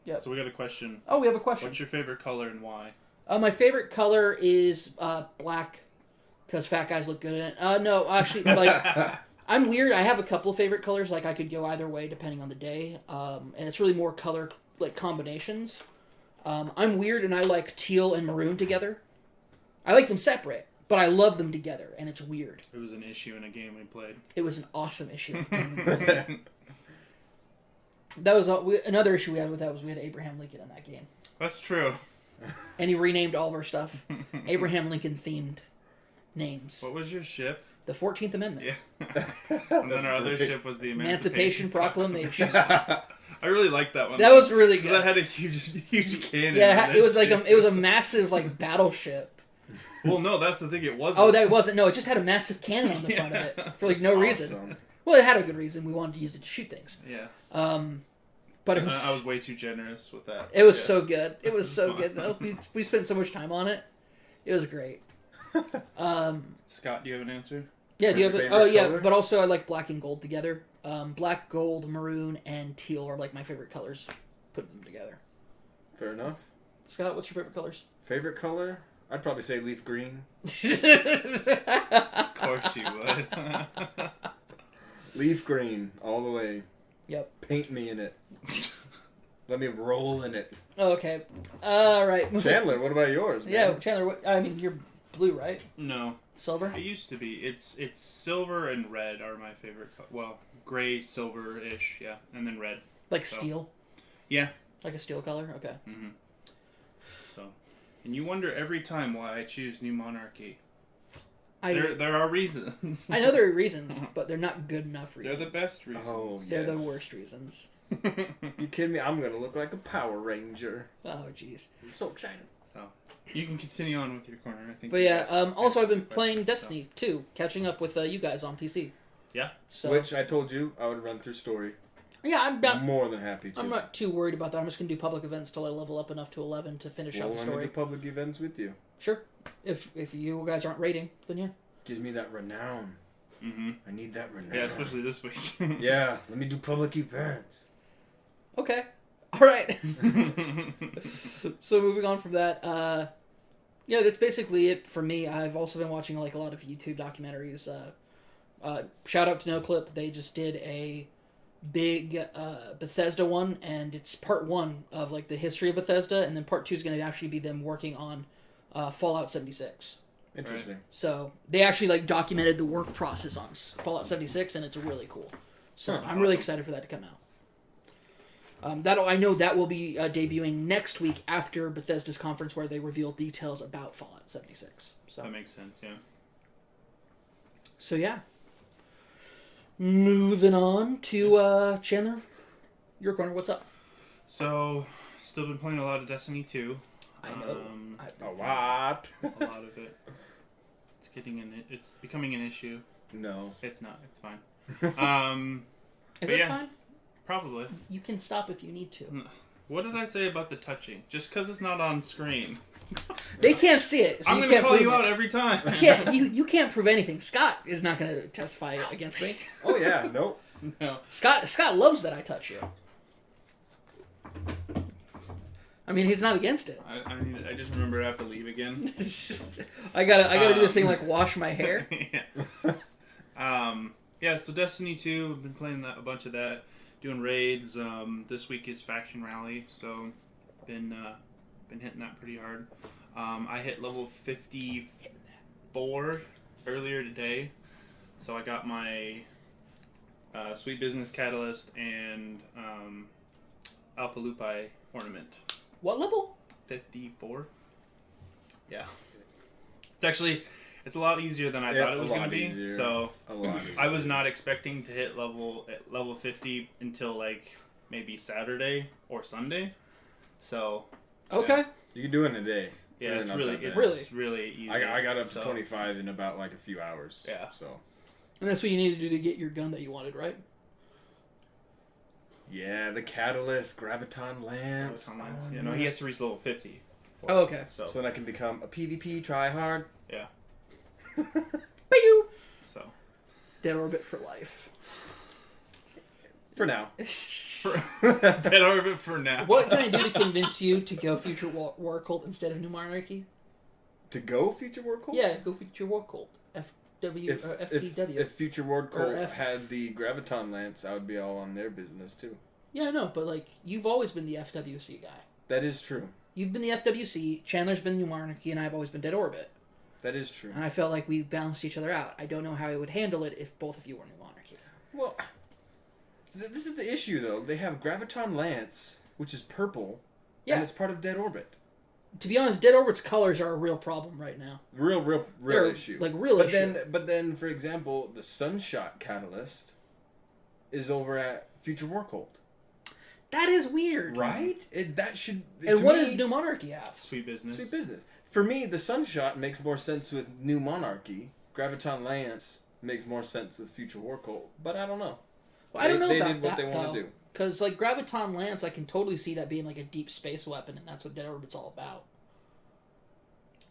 Yep. So we got a question. Oh, we have a question. What's your favorite color and why? My favorite color is black, because fat guys look good in it. No, actually, like, I'm weird. I have a couple of favorite colors. Like, I could go either way depending on the day. And it's really more color, like, combinations. I'm weird, and I like teal and maroon together. I like them separate, but I love them together, and it's weird. It was an issue in a game we played. It was an awesome issue. That was another issue we had with that was we had Abraham Lincoln in that game. That's true. And he renamed all of our stuff Abraham Lincoln themed names. What was your ship? The 14th Amendment. Yeah. And then our other ship was the Emancipation Proclamation. I really liked that one. That was really Because good. that had a huge cannon. Yeah, in it was like it was a massive like battleship. Well, no, that's the thing. It wasn't. Oh, that wasn't. No, it just had a massive cannon on the front of it for like no reason. Awesome. Well, it had a good reason. We wanted to use it to shoot things. Yeah. But it was. I was way too generous with that. It was so good. It was so good. Though. We spent so much time on it. It was great. Scott, do you have an answer? Yeah, do you have it? Favorite Oh, yeah, color? but also I like black and gold together. Black, gold, maroon, and teal are like my favorite colors. Put them together. Fair enough. Scott, what's your favorite colors? Favorite color? I'd probably say leaf green. Of course you would. Leaf green, all the way. Yep. Paint me in it. Let me roll in it. Okay. All right. Chandler, what about yours? Man? Yeah, Chandler. I mean, you're blue, right? No. Silver. It used to be. It's silver and red are my favorite. Well, gray, silver-ish, yeah, and then red. Like So. steel. Yeah. Like a steel color. Okay. Mm-hmm. So, and you wonder every time why I choose New Monarchy. There are reasons. I know there are reasons, but they're not good enough reasons. They're the best reasons. Oh, They're the yes. worst reasons. You kidding me? I'm gonna look like a Power Ranger. Oh, jeez. I'm so excited. So, you can continue on with your corner. I think. But you yeah, guys also I've been answered the playing question, Destiny 2, catching up with you guys on PC. Yeah. So Which I told you I would run through story. yeah, I'm not. More than happy to. I'm not too worried about that. I'm just gonna do public events till I level up enough to 11 to finish out the Let me story. do public events with you. Sure. If you guys aren't rating, then yeah. Gives me that renown. So. Mm-hmm. I need that renown. Yeah, especially this week. Yeah, let me do public events. Okay. All right. So moving on from that, yeah, that's basically it for me. I've also been watching like a lot of YouTube documentaries. Shout out to NoClip. They just did a big Bethesda one, and it's part 1 of like the history of Bethesda, and then part 2 is going to actually be them working on Fallout 76. Interesting. So they actually like documented the work process on Fallout 76, and it's really cool. So That's I'm really awesome. excited for that to come out. I know that will be debuting next week after Bethesda's conference, where they reveal details about Fallout 76. So That makes sense. Yeah. so yeah. Moving on to Chandler, your corner. What's up? So, still been playing a lot of Destiny 2. I know. A lot. A lot of it. It's becoming an issue. No. It's not. It's fine. Is but it yeah. fine? Probably. You can stop if you need to. What did I say about the touching? Just because it's not on screen. They can't see it, so I'm you going to can't call prove you it. out every time. You can't prove anything. Scott is not going to testify against me. Oh yeah. Nope. No. Scott loves that I touch you. I mean, he's not against it. I just remember I have to leave again. I gotta do this thing like wash my hair. Yeah. Yeah, so Destiny 2, I've been playing a bunch of that, doing raids. This week is Faction Rally, so been hitting that pretty hard. I hit level 54 earlier today, so I got my Sweet Business Catalyst and Alpha Lupi ornament. What level? 54. Yeah. It's a lot easier than I thought it was going to be. Easier. So A lot. Easier. I was not expecting to hit level 50 until like maybe Saturday or Sunday. So Okay. You can do it in a day. Yeah, really it's not really, that bad. really easy. I got up to so. 25 in about like a few hours. Yeah. So. And that's what you need to do to get your gun that you wanted, right? Yeah, the catalyst, graviton lance. You know, he has to reach level 50. Oh, okay. So So then I can become a PvP tryhard. yeah. Pew! So Dead Orbit for life. For now. Dead Orbit for now. What can I do to convince you to go Future War Cult instead of New Monarchy? To go Future War Cult? Yeah, go Future War Cult. FTW. If Future War Cult F- had the graviton lance, I would be all on their business too. Yeah, no, but like you've always been the FWC guy. That is true. You've been the FWC. Chandler's been New Monarchy, and I've always been Dead Orbit. That is true. And I felt like we balanced each other out. I don't know how I would handle it if both of you were New Monarchy. Well, this is the issue though. They have graviton lance, which is purple, Yeah. and it's part of Dead Orbit. To be honest, Dead Orbit's colors are a real problem right now. Real They're, issue. Like real But issue. but then, for example, the Sunshot Catalyst is over at Future War Cult. That is weird. Right? That should. And to what me, does New Monarchy have? Sweet business. Sweet business. For me, the Sunshot makes more sense with New Monarchy. Graviton Lance makes more sense with Future War Cult. But I don't know. Well, I don't know they about did what that, they want though. to do. Because, like, Graviton Lance, I can totally see that being, like, a deep space weapon, and that's what Dead Orbit's all about.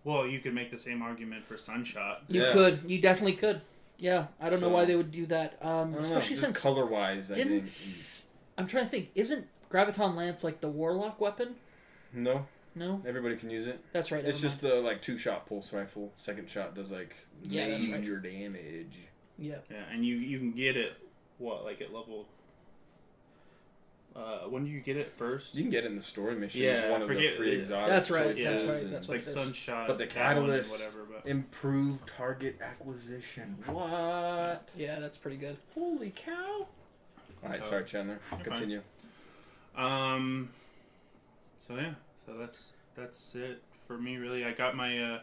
Well, you could make the same argument for Sunshot. You Yeah. could. You definitely could. Yeah, I don't know So- why they would do that. I don't know, Especially just since... color-wise, I think. I'm trying to think. Isn't Graviton Lance, like, the Warlock weapon? No, No? everybody can use it. That's right. It's never just the, like, 2-shot pulse rifle. Second shot does, like, Yeah, that's right. major damage. Yeah. Yeah, and you can get it, like at level... when do you get it first? You can get it in the story mission Yeah, as one of the forget 3 it. exotic That's right, choices, that's right, and that's It's like it is. Sunshot. But the that one and catalyst, whatever, but... improved target acquisition. What? Yeah, that's pretty good. Holy cow! Alright, So- sorry, Chandler. Continue. So yeah, so that's it for me really. I got my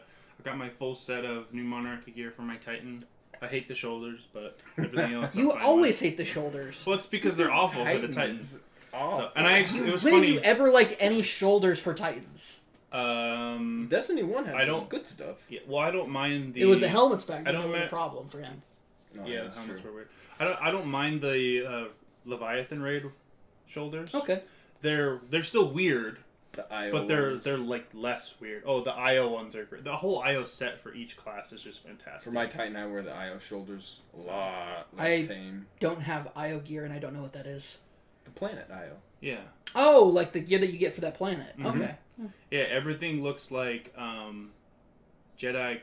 full set of New Monarchy gear for my Titan. I hate the shoulders, but everything else. You I'm fine always with. hate the shoulders. Well, it's because they're awful for the Titans. Awful. So, and I actually, it was When have you funny. ever liked any shoulders for Titans? Destiny 1 had I some don't- good stuff. Yeah, well, I don't mind the. It was the helmets back I then don't that were the ma- problem for him. No, Yeah, the that's helmets true. were weird. I don't mind the Leviathan raid shoulders. Okay. They're still weird, The IO but they're ones. like less weird. Oh, the IO ones are great. The whole IO set for each class is just fantastic. For my Titan, I wear the IO shoulders a lot I- less tame. Don't have IO gear, and I don't know what that is. The planet IO. Yeah. Oh, like the gear that you get for that planet. Mhm. Okay. Yeah, everything looks like Jedi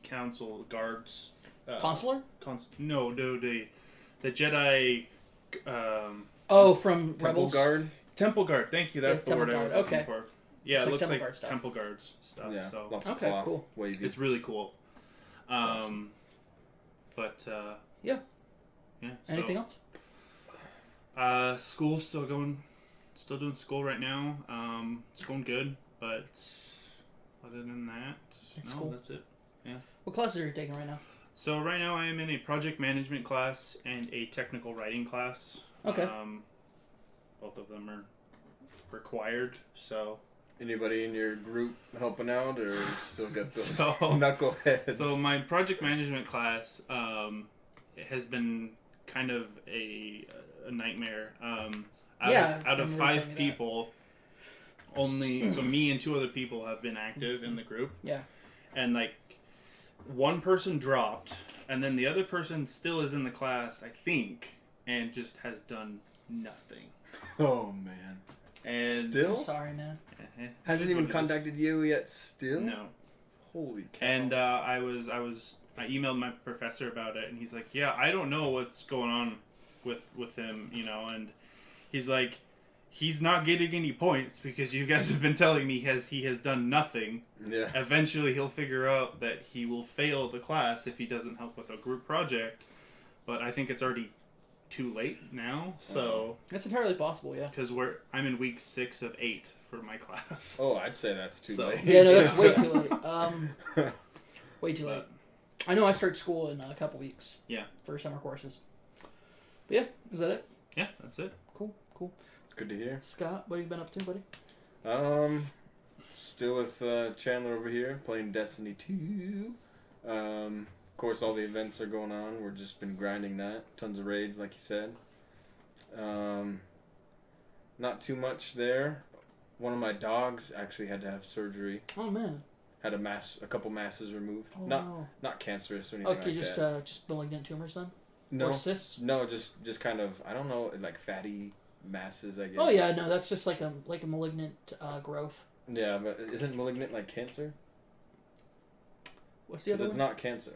Council guards. Consular? No, the Jedi Oh, from Temple Rebels. Guard. Temple Guard. Thank you. That's Yeah, the Temple word I was Guard, looking okay. for. Yeah, It's it like looks Temple like Guard stuff. Temple Guards stuff. Yeah, So lots of Okay, cloth, cool. wavy. it's really cool. awesome. But Yeah. yeah. Anything else? School's still going. Still doing school right now. It's going good, but other than that, It's no, cool. that's it. What classes are you taking right now? So right now I am in a project management class and a technical writing class. Okay. Both of them are required. So Anybody in your group helping out, or still got those So- knuckleheads? so my project management class has been kind of a nightmare. Out Yeah, of I remember 5 telling me that. people, only so me and 2 other people have been active in the group. Yeah. And like one person dropped, and then the other person still is in the class, I think, and just has done nothing. Oh man. And Still? Sorry, man. Hasn't It is even what it is. contacted you yet. Still? No. Holy cow. And I emailed my professor about it, and he's like, "Yeah, I don't know what's going on with him, you know." And he's like, "He's not getting any points because you guys have been telling me he has done nothing. yeah. Eventually, he'll figure out that he will fail the class if he doesn't help with a group project." But I think it's already too late now, so That's entirely possible, yeah. because I'm in week 6 of 8 for my class. Oh, I'd say that's too So- late. Yeah, no, that's way too late. Way too late. But, I know I start school in a couple weeks. Yeah. For summer courses. But yeah, is that it? yeah, that's it. Cool, cool. Good to hear. Scott, what have you been up to, buddy? Still with Chandler over here playing Destiny 2. Of course, all the events are going on. We've just been grinding that. Tons of raids, like you said. Not too much there. One of my dogs actually had to have surgery. Oh man. Had a couple masses removed. Oh, Not cancerous or anything okay, like that. just malignant tumors then. No, Or cysts. no, just kind of, I don't know, like fatty masses, I guess. Oh yeah, no, that's just like a malignant growth. Yeah, but isn't malignant like cancer? What's the other Because it's one? not cancer.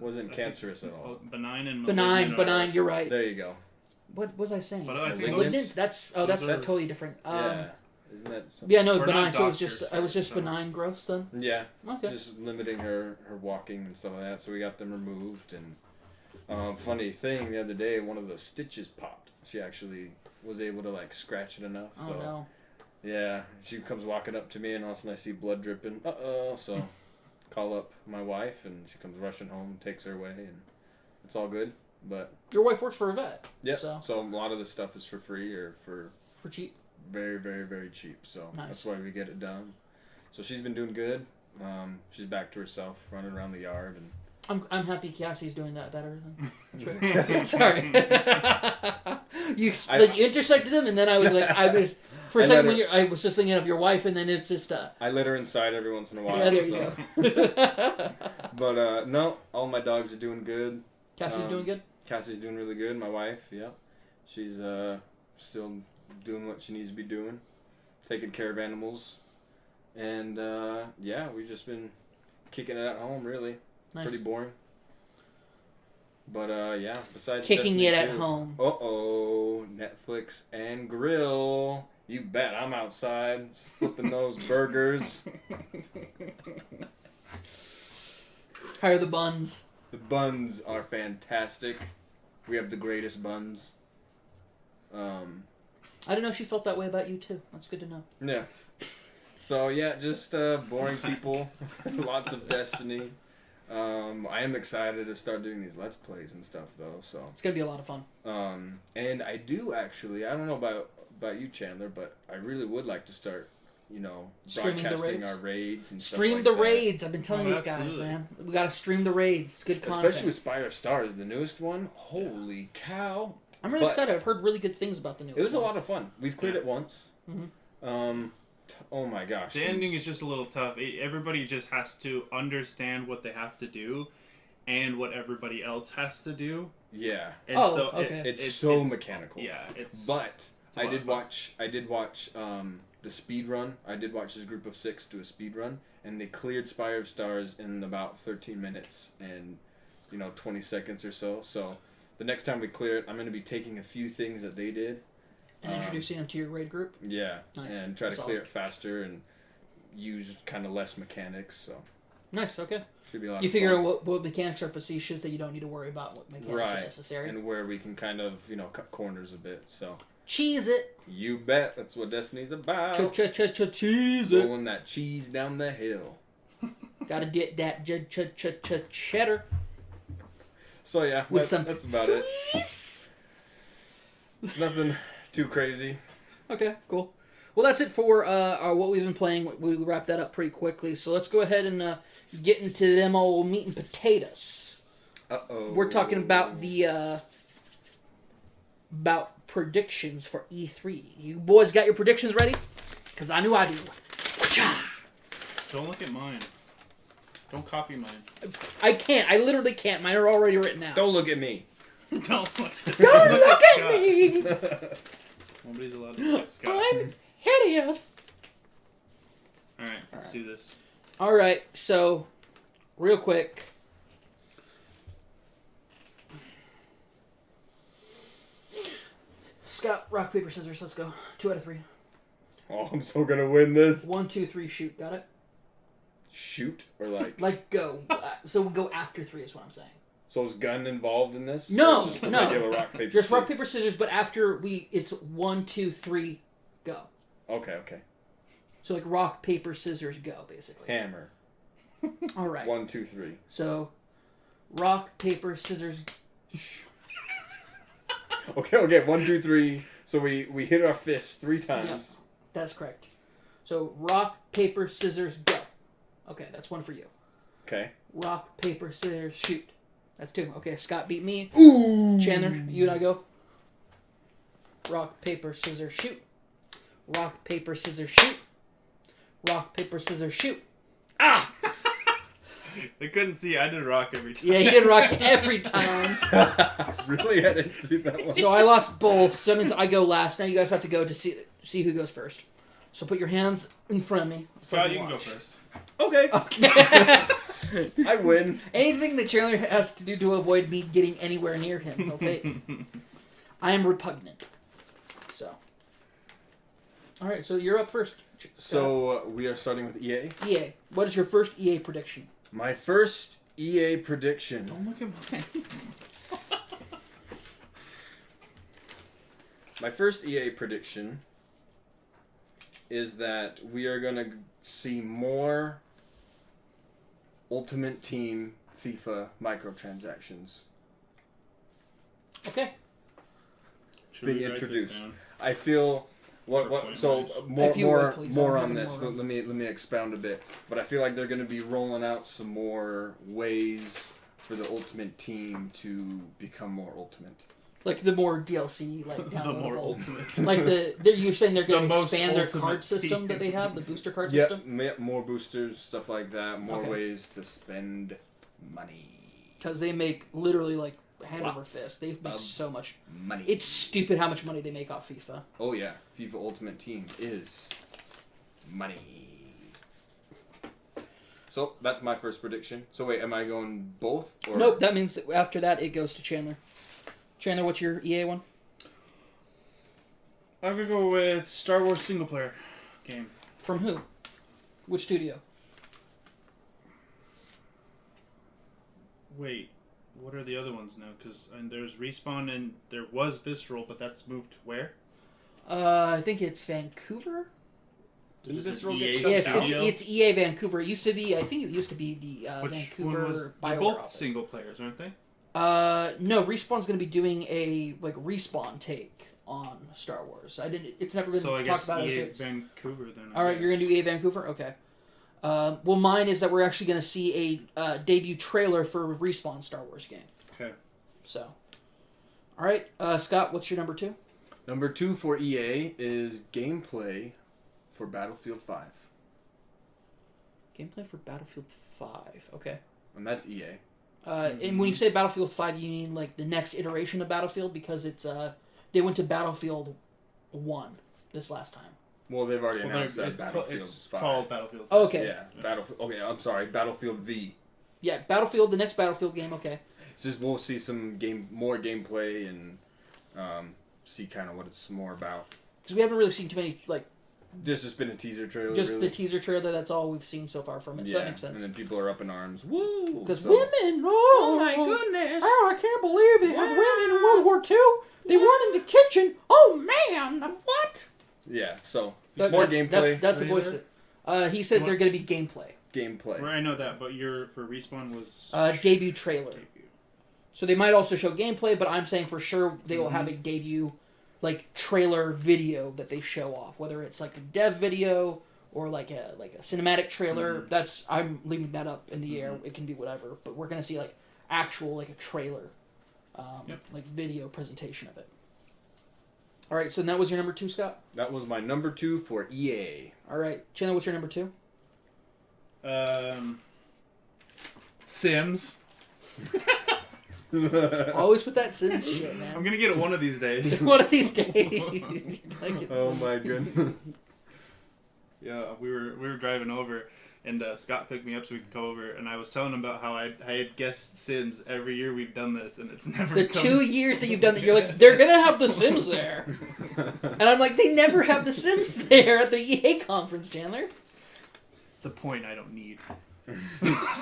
Wasn't cancerous at all. Benign and Benign. You're right. There you go. What was I saying? But I think Malignant. That's Those are- totally different. Yeah. Isn't that something? Yeah, no, We're benign. not So it was doctors, just so- benign growths then. Yeah. Okay. Just limiting her walking and stuff like that. So we got them removed. And funny thing, the other day, one of the stitches popped. She actually was able to like scratch it enough. Oh So no. yeah, she comes walking up to me, and all of a sudden I see blood dripping. So call up my wife, and she comes rushing home, takes her away, and it's all good. But Your wife works for a vet. yeah, So so a lot of this stuff is for free or for cheap. very, very, very cheap. So Nice. that's why we get it done. So she's been doing good. She's back to herself, running around the yard, and I'm happy Cassie's doing that better. Than... Sorry. you intersected them, and then I was for a second I was just thinking of your wife, and then it's just I let her inside every once in a while. Yeah, there you go. But no, all my dogs are doing good. Cassie's doing good. Cassie's doing really good. My wife, yeah, she's still doing what she needs to be doing, taking care of animals, and yeah, we've just been kicking it at home. Really, Nice. pretty boring. But yeah, besides Kicking Destiny it at 2, home. Netflix and grill. You bet I'm outside flipping those burgers. How are the buns? The buns are fantastic. We have the greatest buns. I didn't know she felt that way about you too. That's good to know. Yeah. So yeah, just boring people. Lots of Destiny. I am excited to start doing these Let's Plays and stuff though. So It's gonna be a lot of fun. and I do actually. I don't know about you, Chandler, but I really would like to start. Streaming the broadcasting raids? our raids and stuff Stream like the that. raids. I've been telling Oh, these guys, absolutely. man. We gotta stream the raids. It's good content. Especially with Spire of Stars, the newest one. Holy cow! I'm really but- excited. I've heard really good things about the newest It was a one. lot of fun. We've cleared it once. Mhm. Oh my gosh. The ending is just a little tough. Everybody just has to understand what they have to do, and what everybody else has to do. Yeah. And Oh, so okay. It's so mechanical. Yeah, it's. But a I lot did of fun. watch the speed run. I did watch this group of 6 do a speed run, and they cleared Spire of Stars in about 13 minutes and 20 seconds or so. So the next time we clear it, I'm going to be taking a few things that they did. And introducing them to your raid group. Yeah, Nice. and try to Solid. clear it faster and use kind of less mechanics. So Nice. Okay. should be a lot. You of figure fun. out what mechanics are facetious that you don't need to worry about what mechanics are Right, necessary. and where we can kind of cut corners a bit. So Cheese it. you bet that's what Destiny's about. Cheese it. Rolling that cheese down the hill. Gotta get that cheddar. So yeah, With some that's about it. Nothing too crazy. Okay, cool. Well, that's it for what we've been playing. We wrapped that up pretty quickly. So let's go ahead and get into them old meat and potatoes. Uh-oh. We're talking about the about predictions for E3. You boys got your predictions ready? Because I knew I do. Wha-cha! Don't look at mine. Don't copy mine. I can't. I literally can't. Mine are already written out. Don't look at me. Don't look. Don't look at Scott. me! Nobody's allowed to look at Scott. I'm hideous. All right, let's do this. All right, so real quick. Scott, rock, paper, scissors. Let's go. 2 out of 3. Oh, I'm so gonna win this. 1, 2, 3, shoot. Got it? Shoot or like. Like, go. So we'll go after 3 is what I'm saying. So is gun involved in this? No, Or just a no. regular rock paper. Just rock, shoot? paper, scissors, but after it's 1, 2, 3, go. Okay. So like rock, paper, scissors, go, basically. Hammer. All right. 1, 2, 3. So, rock, paper, scissors. Okay. 1, 2, 3. So we hit our fists 3 times. That's correct. So rock, paper, scissors, go. Okay, that's one for you. Okay. Rock, paper, scissors, shoot. That's 2. Okay, Scott beat me. Ooh. Chandler, you and I go. Rock, paper, scissors, shoot. Rock, paper, scissors, shoot. Rock, paper, scissors, shoot. Ah! They couldn't see. I did rock every time. Yeah, he did rock every time. Really? I didn't see that one. So I lost both. So that means I go last. Now you guys have to go to see who goes first. So put your hands in front of me. Scott, you can go first. Okay. Okay. I win. Anything that Chandler has to do to avoid me getting anywhere near him, he'll take. I am repugnant. So. Alright, so you're up first. Scott. So we are starting with EA. EA. What is your first EA prediction? My first EA prediction. Don't look at mine. My first EA prediction is that we are going to see more Ultimate Team FIFA microtransactions Okay. being introduced. I feel so If you would, please, more I'll on have this. more. Let me expound a bit. But I feel like they're going to be rolling out some more ways for the Ultimate Team to become more ultimate. Like the more DLC, like The more downloadable. ultimate. Like you're saying they're going The to most expand their ultimate card system team. that they have, the booster card Yeah, system? more boosters, stuff like that. More Okay. ways to spend money. Because they make literally like hand over Lots fist. They make of so much. Money. It's stupid how much money they make off FIFA. Oh yeah, FIFA Ultimate Team is money. So that's my first prediction. So wait, am I going both? Or? Nope, that means that after that it goes to Chandler. Chandler, what's your EA one? I'm gonna go with Star Wars single player game. From who? Which studio? Wait, what are the other ones now? Because there's Respawn and there was Visceral, but that's moved where? I think it's Vancouver. Does it Visceral EA get Yeah, shut down? it's EA Vancouver. It used to be. I think it used to be the Which Vancouver one was? They're BioWare both office. single players, aren't they? No, Respawn's going to be doing a like Respawn take on Star Wars. It's never been So I talked guess about. EA If it's Vancouver then. all right. You're going to do EA Vancouver. Okay. Well, mine is that we're actually going to see a debut trailer for Respawn Star Wars game. Okay. So, all right, Scott, what's your number 2? Number 2 for EA is gameplay for Battlefield 5, Gameplay for Battlefield 5. Okay. and that's EA. And when you say Battlefield 5, you mean like the next iteration of Battlefield because it's they went to Battlefield 1 this last time. Well, they've already announced that it's Battlefield it's 5. called Battlefield. Okay. Yeah, Battlefield. Okay, I'm sorry, Battlefield V. Yeah, Battlefield, the next Battlefield game. Okay. It's just we'll see some more gameplay and see kind of what it's more about. Because we haven't really seen too many like Just been a teaser trailer. just really. the teaser trailer. That's all we've seen so far from it. So that makes sense. And then people are up in arms. Woo! Because So- women, oh my goodness! Oh, I can't believe they had women in World War II. They weren't in the kitchen. Oh man, what? Yeah, so That- more that's, gameplay. That's the voice. He says they're going to be gameplay. Gameplay. Right, I know that, but your for Respawn was Debut trailer. debut. So they might also show gameplay, but I'm saying for sure they will have a debut, like trailer video that they show off, whether it's like a dev video or like a cinematic trailer. I'm leaving that up in the air. It can be whatever, but we're gonna see like actual like a trailer, like video presentation of it. All right, so that was your number 2, Scott. That was my number 2 for EA. All right, Chandler, what's your number 2? Sims. Always with that Sims shit, I'm man. gonna get it one of these days. One of these days. Like Oh my goodness. Yeah, we were driving over, and Scott picked me up so we could go over, and I was telling him about how I had guessed Sims every year we've done this, and it's never The come. 2 years that you've done that, you're like, they're gonna have the Sims there, and I'm like, they never have the Sims there at the EA conference, Chandler. It's a point I don't need.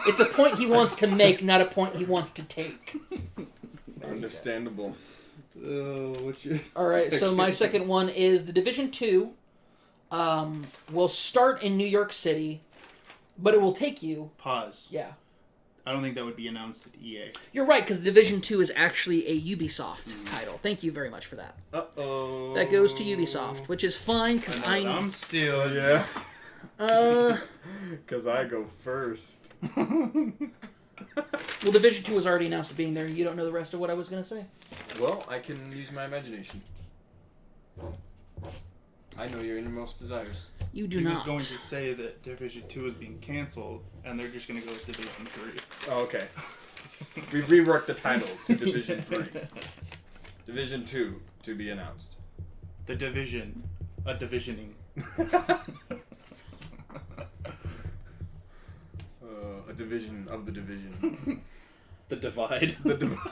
It's a point he wants to make, not a point he wants to take. Understandable. Oh, what's your? All right, so my second one is the Division 2. Will start in New York City, but it will take you. Pause. Yeah, I don't think that would be announced at EA. you're right because Division 2 is actually a Ubisoft title. Thank you very much for that. Uh-oh. That goes to Ubisoft, which is fine because I'm still Yeah. Because I go first. Well, Division 2 was already announced being there. You don't know the rest of what I was going to say? Well, I can use my imagination. I know your innermost desires. You do He not. was going to say that Division 2 is being canceled, and they're just going to go with Division 3. Oh, okay. We've reworked the title to Division 3. Division 2 to be announced. The Division. A divisioning. A division of the division. The Divide. The divide.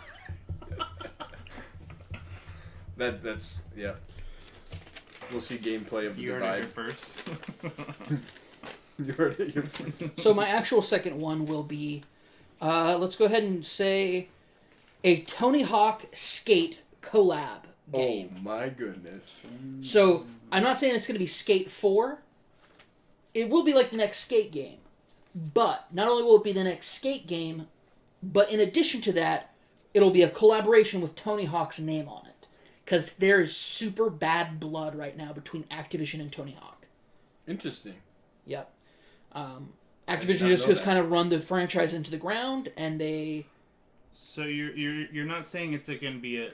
That's yeah. We'll see gameplay of the You heard divide. it here first. You heard it here first. So my actual second one will be, let's go ahead and say, a Tony Hawk Skate collab game. Oh my goodness. So I'm not saying it's going to be Skate 4. It will be like the next Skate game. But not only will it be the next Skate game, but in addition to that, it'll be a collaboration with Tony Hawk's name on it. Because there is super bad blood right now between Activision and Tony Hawk. Interesting. Yep. did Activision not just know has that. kind of run the franchise into the ground, and they... So you're not saying it's going to be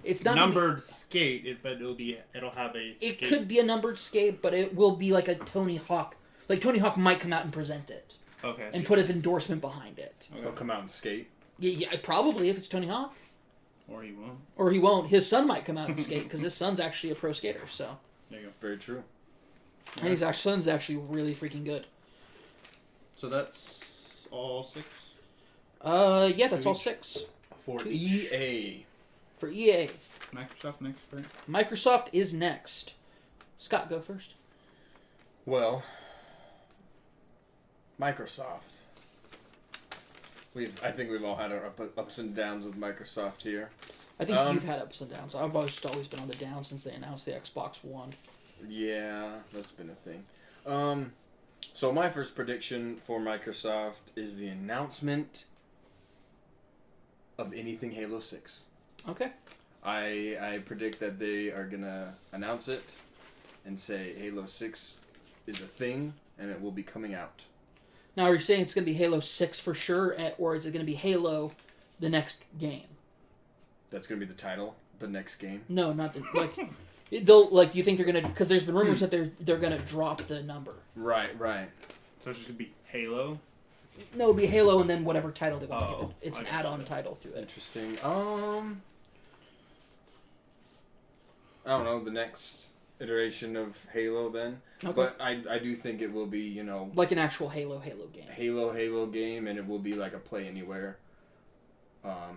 It's not numbered skate, but it'll have a It skate. could be a numbered skate, but it will be like a Tony Hawk. Like Tony Hawk might come out and present it Okay. and put his endorsement behind it. He'll come out and skate. Yeah, probably if it's Tony Hawk, Or he won't. or he won't. His son might come out and skate because his son's actually a pro skater. So, There you go. Very true. and his son's actually really freaking good. So that's all 6? Yeah, that's all each. 6 For Two EA. for EA. Microsoft next, right? Microsoft is next. Scott, go first. Well, Microsoft. I think we've all had our ups and downs with Microsoft here. I think you've had ups and downs. I've always been on the down since they announced the Xbox One. Yeah, that's been a thing. So my first prediction for Microsoft is the announcement of anything Halo 6. Okay. I predict that they are gonna announce it and say Halo 6 is a thing and it will be coming out. Now, are you saying it's going to be Halo 6 for sure, or is it going to be Halo, the next game? That's gonna be the title, the next game. No, not the, like they'll like. You think they're gonna? Because there's been rumors that they're gonna drop the number. Right. So it's just gonna be Halo. No, it'll be Halo and then whatever title they want to Oh, give it. It's I an gotcha. add-on title to it. Interesting. I don't know, the next iteration of Halo then. Okay. But I do think it will be, Like an actual Halo game. Halo game, and it will be like a play anywhere.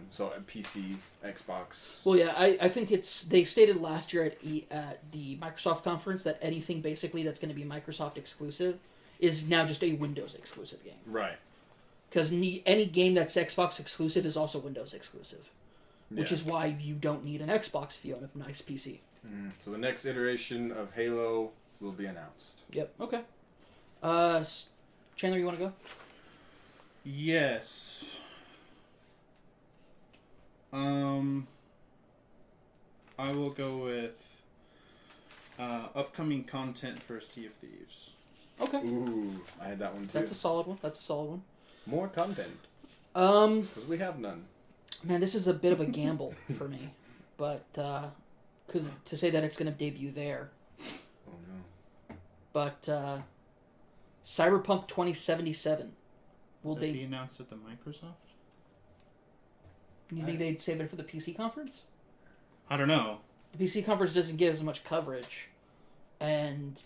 So a PC, Xbox. Well, yeah, I think they stated last year at the Microsoft conference that anything basically that's going to be Microsoft exclusive is now just a Windows exclusive game. Right. Because any game that's Xbox exclusive is also Windows exclusive. Which Yeah. is why you don't need an Xbox if you own a nice PC. So the next iteration of Halo will be announced. Yep, okay. Chandler, you want to go? Yes. I will go with upcoming content for Sea of Thieves. Okay. Ooh, I had that one too. That's a solid one. More content, Um, because we have none. man, this is a bit of a gamble for me. But, because to say that it's going to debut there. Oh no. But, Cyberpunk 2077. Will Did he they... announce at the Microsoft? You think they'd save it for the PC conference? I don't know. The PC conference doesn't give as much coverage. And...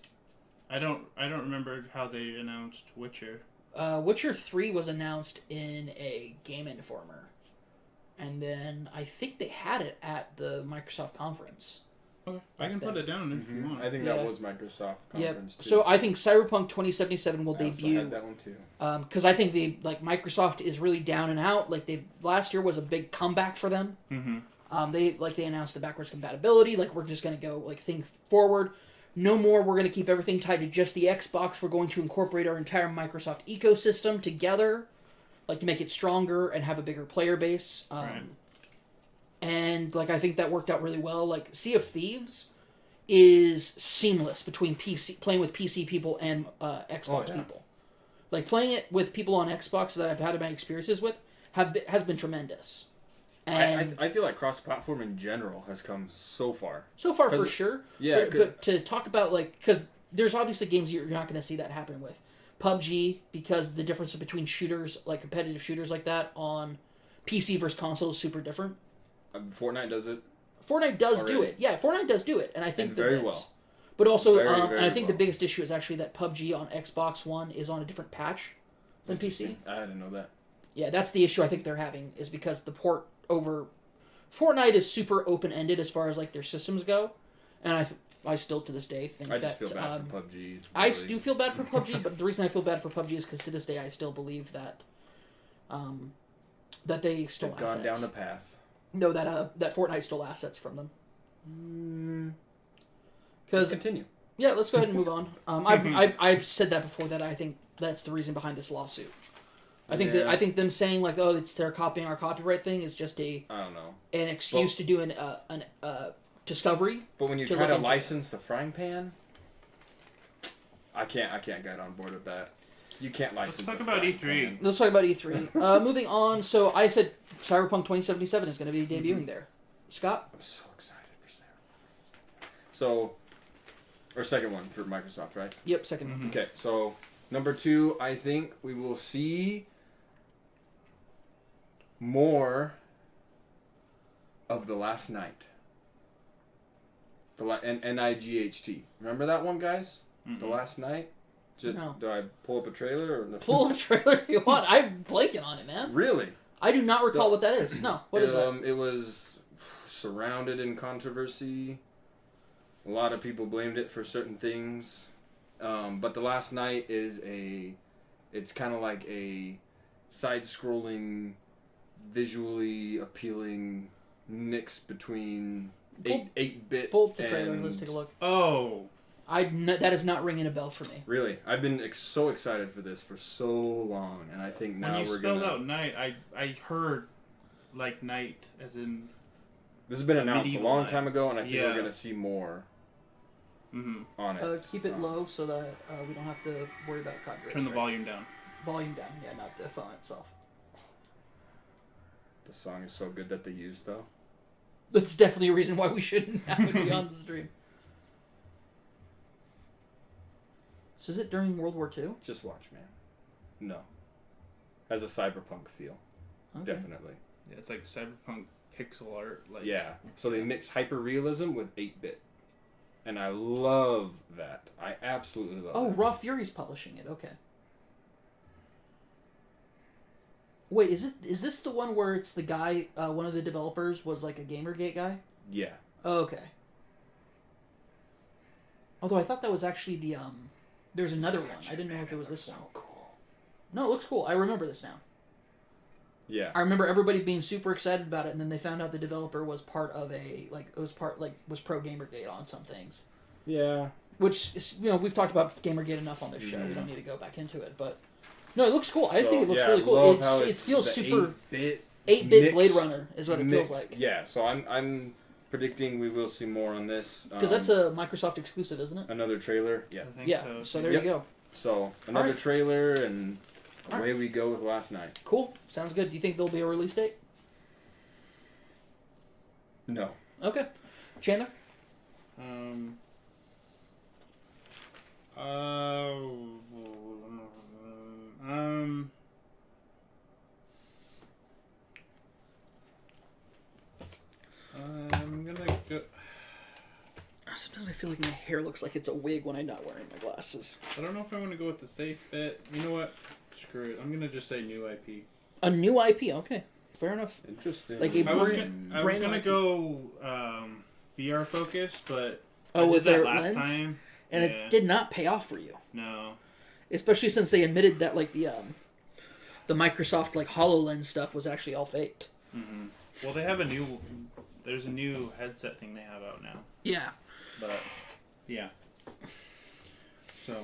I don't remember how they announced Witcher. Witcher 3 was announced in a Game Informer. And then I think they had it at the Microsoft conference. Okay. I can put it down if you want. I think Yeah. that was Microsoft Yeah. conference too. So I think Cyberpunk 2077 will I also debut. had that one too. Because I think Microsoft is really down and out. Last year was a big comeback for them. Mm-hmm. They announced the backwards compatibility. We're just gonna go think forward. No more. We're gonna keep everything tied to just the Xbox. We're going to incorporate our entire Microsoft ecosystem together, to make it stronger and have a bigger player base. Right. And I think that worked out really well. Sea of Thieves is seamless between playing with PC people and Xbox people. Like playing it with people on Xbox that I've had my experiences with has been tremendous. And I feel like cross-platform in general has come so far. So far, for sure. Yeah. But to talk about, like, because there's obviously games you're not going to see that happen with. PUBG, because the difference between shooters, like competitive shooters like that, on PC versus console is super different. Fortnite does it. Fortnite does already. do it. Yeah, Fortnite does do it. And I think very well. But also, Very, and very I think the well. biggest issue is actually that PUBG on Xbox One is on a different patch than PC. I didn't know that. Yeah, that's the issue I think they're having, is because the port over Fortnite is super open-ended as far as like their systems go, and I still to this day think I just that feel bad for PUBG. Really. I do feel bad for PUBG, but the reason I feel bad for PUBG is because to this day I still believe that that they stole They've assets. gone down the path. No, that Fortnite stole assets from them. Let's continue. Yeah, let's go ahead and move on. I've said that before, that I think that's the reason behind this lawsuit. I think them saying like, oh, they're copying our copyright thing is just I don't know, an excuse to do an discovery. But when you try to license a frying pan, I can't get on board with that. You can't license. Let's talk about E3. Pan. Let's talk about E3. Moving on. So I said Cyberpunk 2077 is going to be debuting there. Scott? I'm so excited for Cyberpunk. So, our second one for Microsoft, right? Yep, second one. Okay, so number 2, I think we will see more of The Last Night. N-I-G-H-T. Remember that one, guys? Mm-hmm. The Last Night? No. Do I pull up a trailer? Or Pull up a trailer if you want. I'm blanking on it, man. Really? I do not recall what that is. No, what is that? It was surrounded in controversy. A lot of people blamed it for certain things. But The Last Night is it's kind of like a side-scrolling, visually appealing mix between 8-bit Pull up the trailer. Let's take a look. Oh. That is not ringing a bell for me. Really, I've been so excited for this for so long, and I think now when you we're spelled gonna. out night, I heard like night as in. This has been announced a medieval long night. time ago, and I think Yeah. we're gonna see more on it. Keep it low so that we don't have to worry about copyright. Turn the volume down. Volume down, yeah, not the phone itself. The song is so good that they used though. That's definitely a reason why we shouldn't have it be on the stream. So is it during World War II? Just watch, man. No. Has a cyberpunk feel. Okay. Definitely. Yeah, it's like cyberpunk pixel art. Like Yeah. So they mix hyper-realism with 8-bit. And I love that. I absolutely love Oh, that. Raw Fury's publishing it. Okay. Wait, is this the one where it's the guy? One of the developers was like a Gamergate guy. Yeah. Oh, okay. Although I thought that was actually the There's another one. I didn't know if it was this one. So cool. No, it looks cool. I remember this now. Yeah. I remember everybody being super excited about it, and then they found out the developer was part of was pro Gamergate on some things. Yeah. Which is, we've talked about Gamergate enough on this show. We don't need to go back into it, but no, it looks cool. I think it looks really cool. It feels super 8-bit Blade Runner is what it feels like. Yeah. So I'm predicting we will see more on this Because that's a Microsoft exclusive, isn't it? another trailer. Yeah. I think Yeah. so. So there you go. So another Alright. trailer and away Alright. we go with Last Night. Cool. Sounds good. Do you think there'll be a release date? No. Okay. Chandler? I'm gonna go. Sometimes I feel like my hair looks like it's a wig when I'm not wearing my glasses. I don't know if I want to go with the safe bet. You know what? Screw it. I'm gonna just say new IP. A new IP. Okay. Fair enough. Interesting. Like a I was brand gonna IP. go VR focus, but Oh, I with did that their last lens? time, And yeah. it did not pay off for you. No. Especially since they admitted that like the Microsoft like HoloLens stuff was actually all faked. Mm-hmm. Well, there's a new headset thing they have out now. Yeah. But yeah. So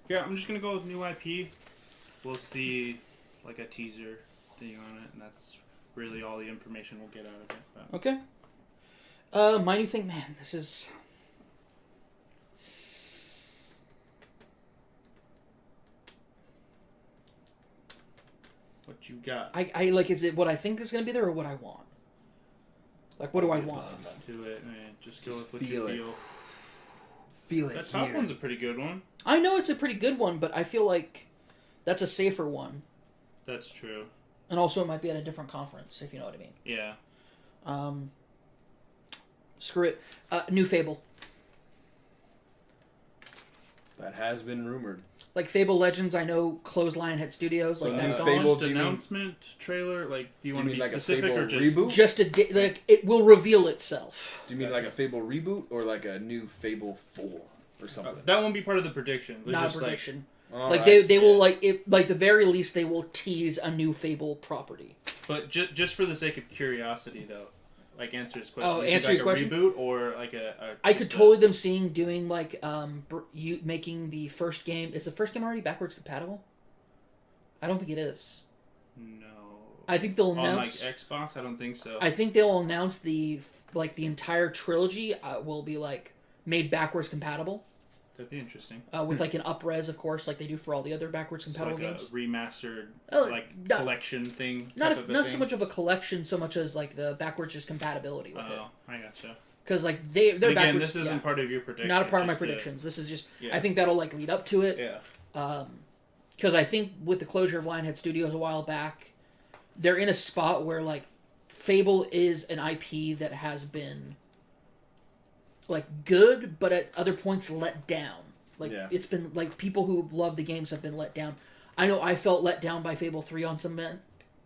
yeah, I'm just gonna go with new IP. We'll see like a teaser thing on it, and that's really all the information we'll get out of it. But. Okay. My new thing, man, this is what you got. I like, is it what I think is going to be there or what I want? Like, what do I want? To it, man. Just go Just with what you feel it. feel. Feel it That top here. one's a pretty good one. I know it's a pretty good one, but I feel like that's a safer one. That's true. And also it might be at a different conference, if you know what I mean. Yeah. Screw it. New Fable. That has been rumored. Like Fable Legends, I know closed Lionhead Studios. So Like new that's gone. Fable- Just do you mean- announcement trailer? Like, do you want to mean be like a specific Fable or just reboot? Just like it will reveal itself. Do you mean like a Fable reboot or like a new Fable 4 or something? that won't be part of the prediction. It's Not a just prediction. Alright. Like they will like the very least they will tease a new Fable property. But just for the sake of curiosity, though, like answer his question. Oh, You think answer like your question? A reboot or like a I could totally them seeing doing like you making the first game. Is the first game already backwards compatible? I don't think it is. No. I think they'll On like announce. Xbox, I don't think so. I think they'll announce the entire trilogy will be like made backwards compatible. That'd be interesting. With like an upres, of course, like they do for all the other backwards So compatible like games. a remastered Oh, like not- collection thing. Not type of a not thing. so much of a collection, so much as like the backwards just compatibility with it. Oh, I gotcha. Because like they're But again, backwards. this isn't yeah. part of your prediction. Not a part of my just a- predictions. This is just. Yeah. I think that'll like lead up to it. Yeah. Because I think with the closure of Lionhead Studios a while back, they're in a spot where like Fable is an IP that has been like good, but at other points let down. Like Yeah. it's been like people who love the games have been let down. I know I felt let down by Fable 3 on some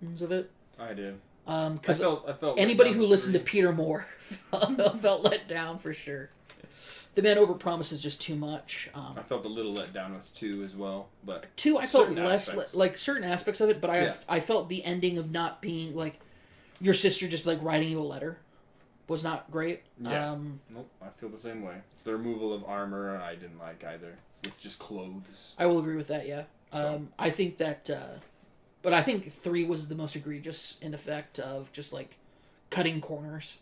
ends of it. I did. Because I felt anybody let who down listened to with Peter Moore felt let down for sure. The man overpromises just too much. 3. I felt a little let down with 2 as well, but 2, I felt certain less aspects. like certain aspects of it, but Yeah. I felt the ending of not being like your sister just like writing you a letter was not great. Yeah. Nope, I feel the same way. The removal of armor I didn't like either. With just clothes. I will agree with that. Yeah. So. I think that, but I think 3 was the most egregious in effect of just like cutting corners.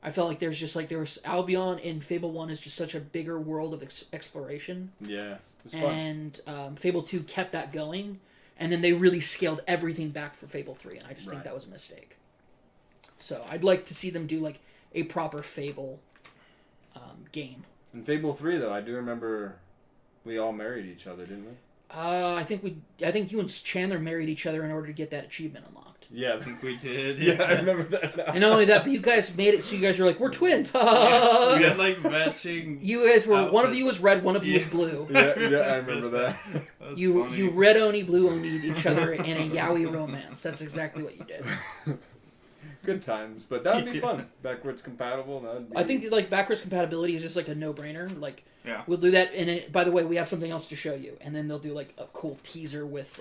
I felt like there was Albion in Fable 1 is just such a bigger world of exploration. Yeah. It was fun. And Fable 2 kept that going, and then they really scaled everything back for Fable 3, and I just think Right. that was a mistake. So I'd like to see them do like a proper Fable game. In Fable 3 though, I do remember we all married each other, didn't we? I think you and Chandler married each other in order to get that achievement unlocked. Yeah. I think we did. Yeah, I remember that now. And not only that, but you guys made it so you guys were like, we're twins. We had like matching. You guys were one of outfits. you was red, one of you was Yeah. blue. Yeah, I remember that. That's You funny. you red oni, blue oni each other in a yaoi romance. That's exactly what you did. Good times, but that would be Yeah. fun. Backwards compatible. That'd be... I think like backwards compatibility is just like a no-brainer. Like Yeah. we'll do that, and by the way, we have something else to show you, and then they'll do like a cool teaser with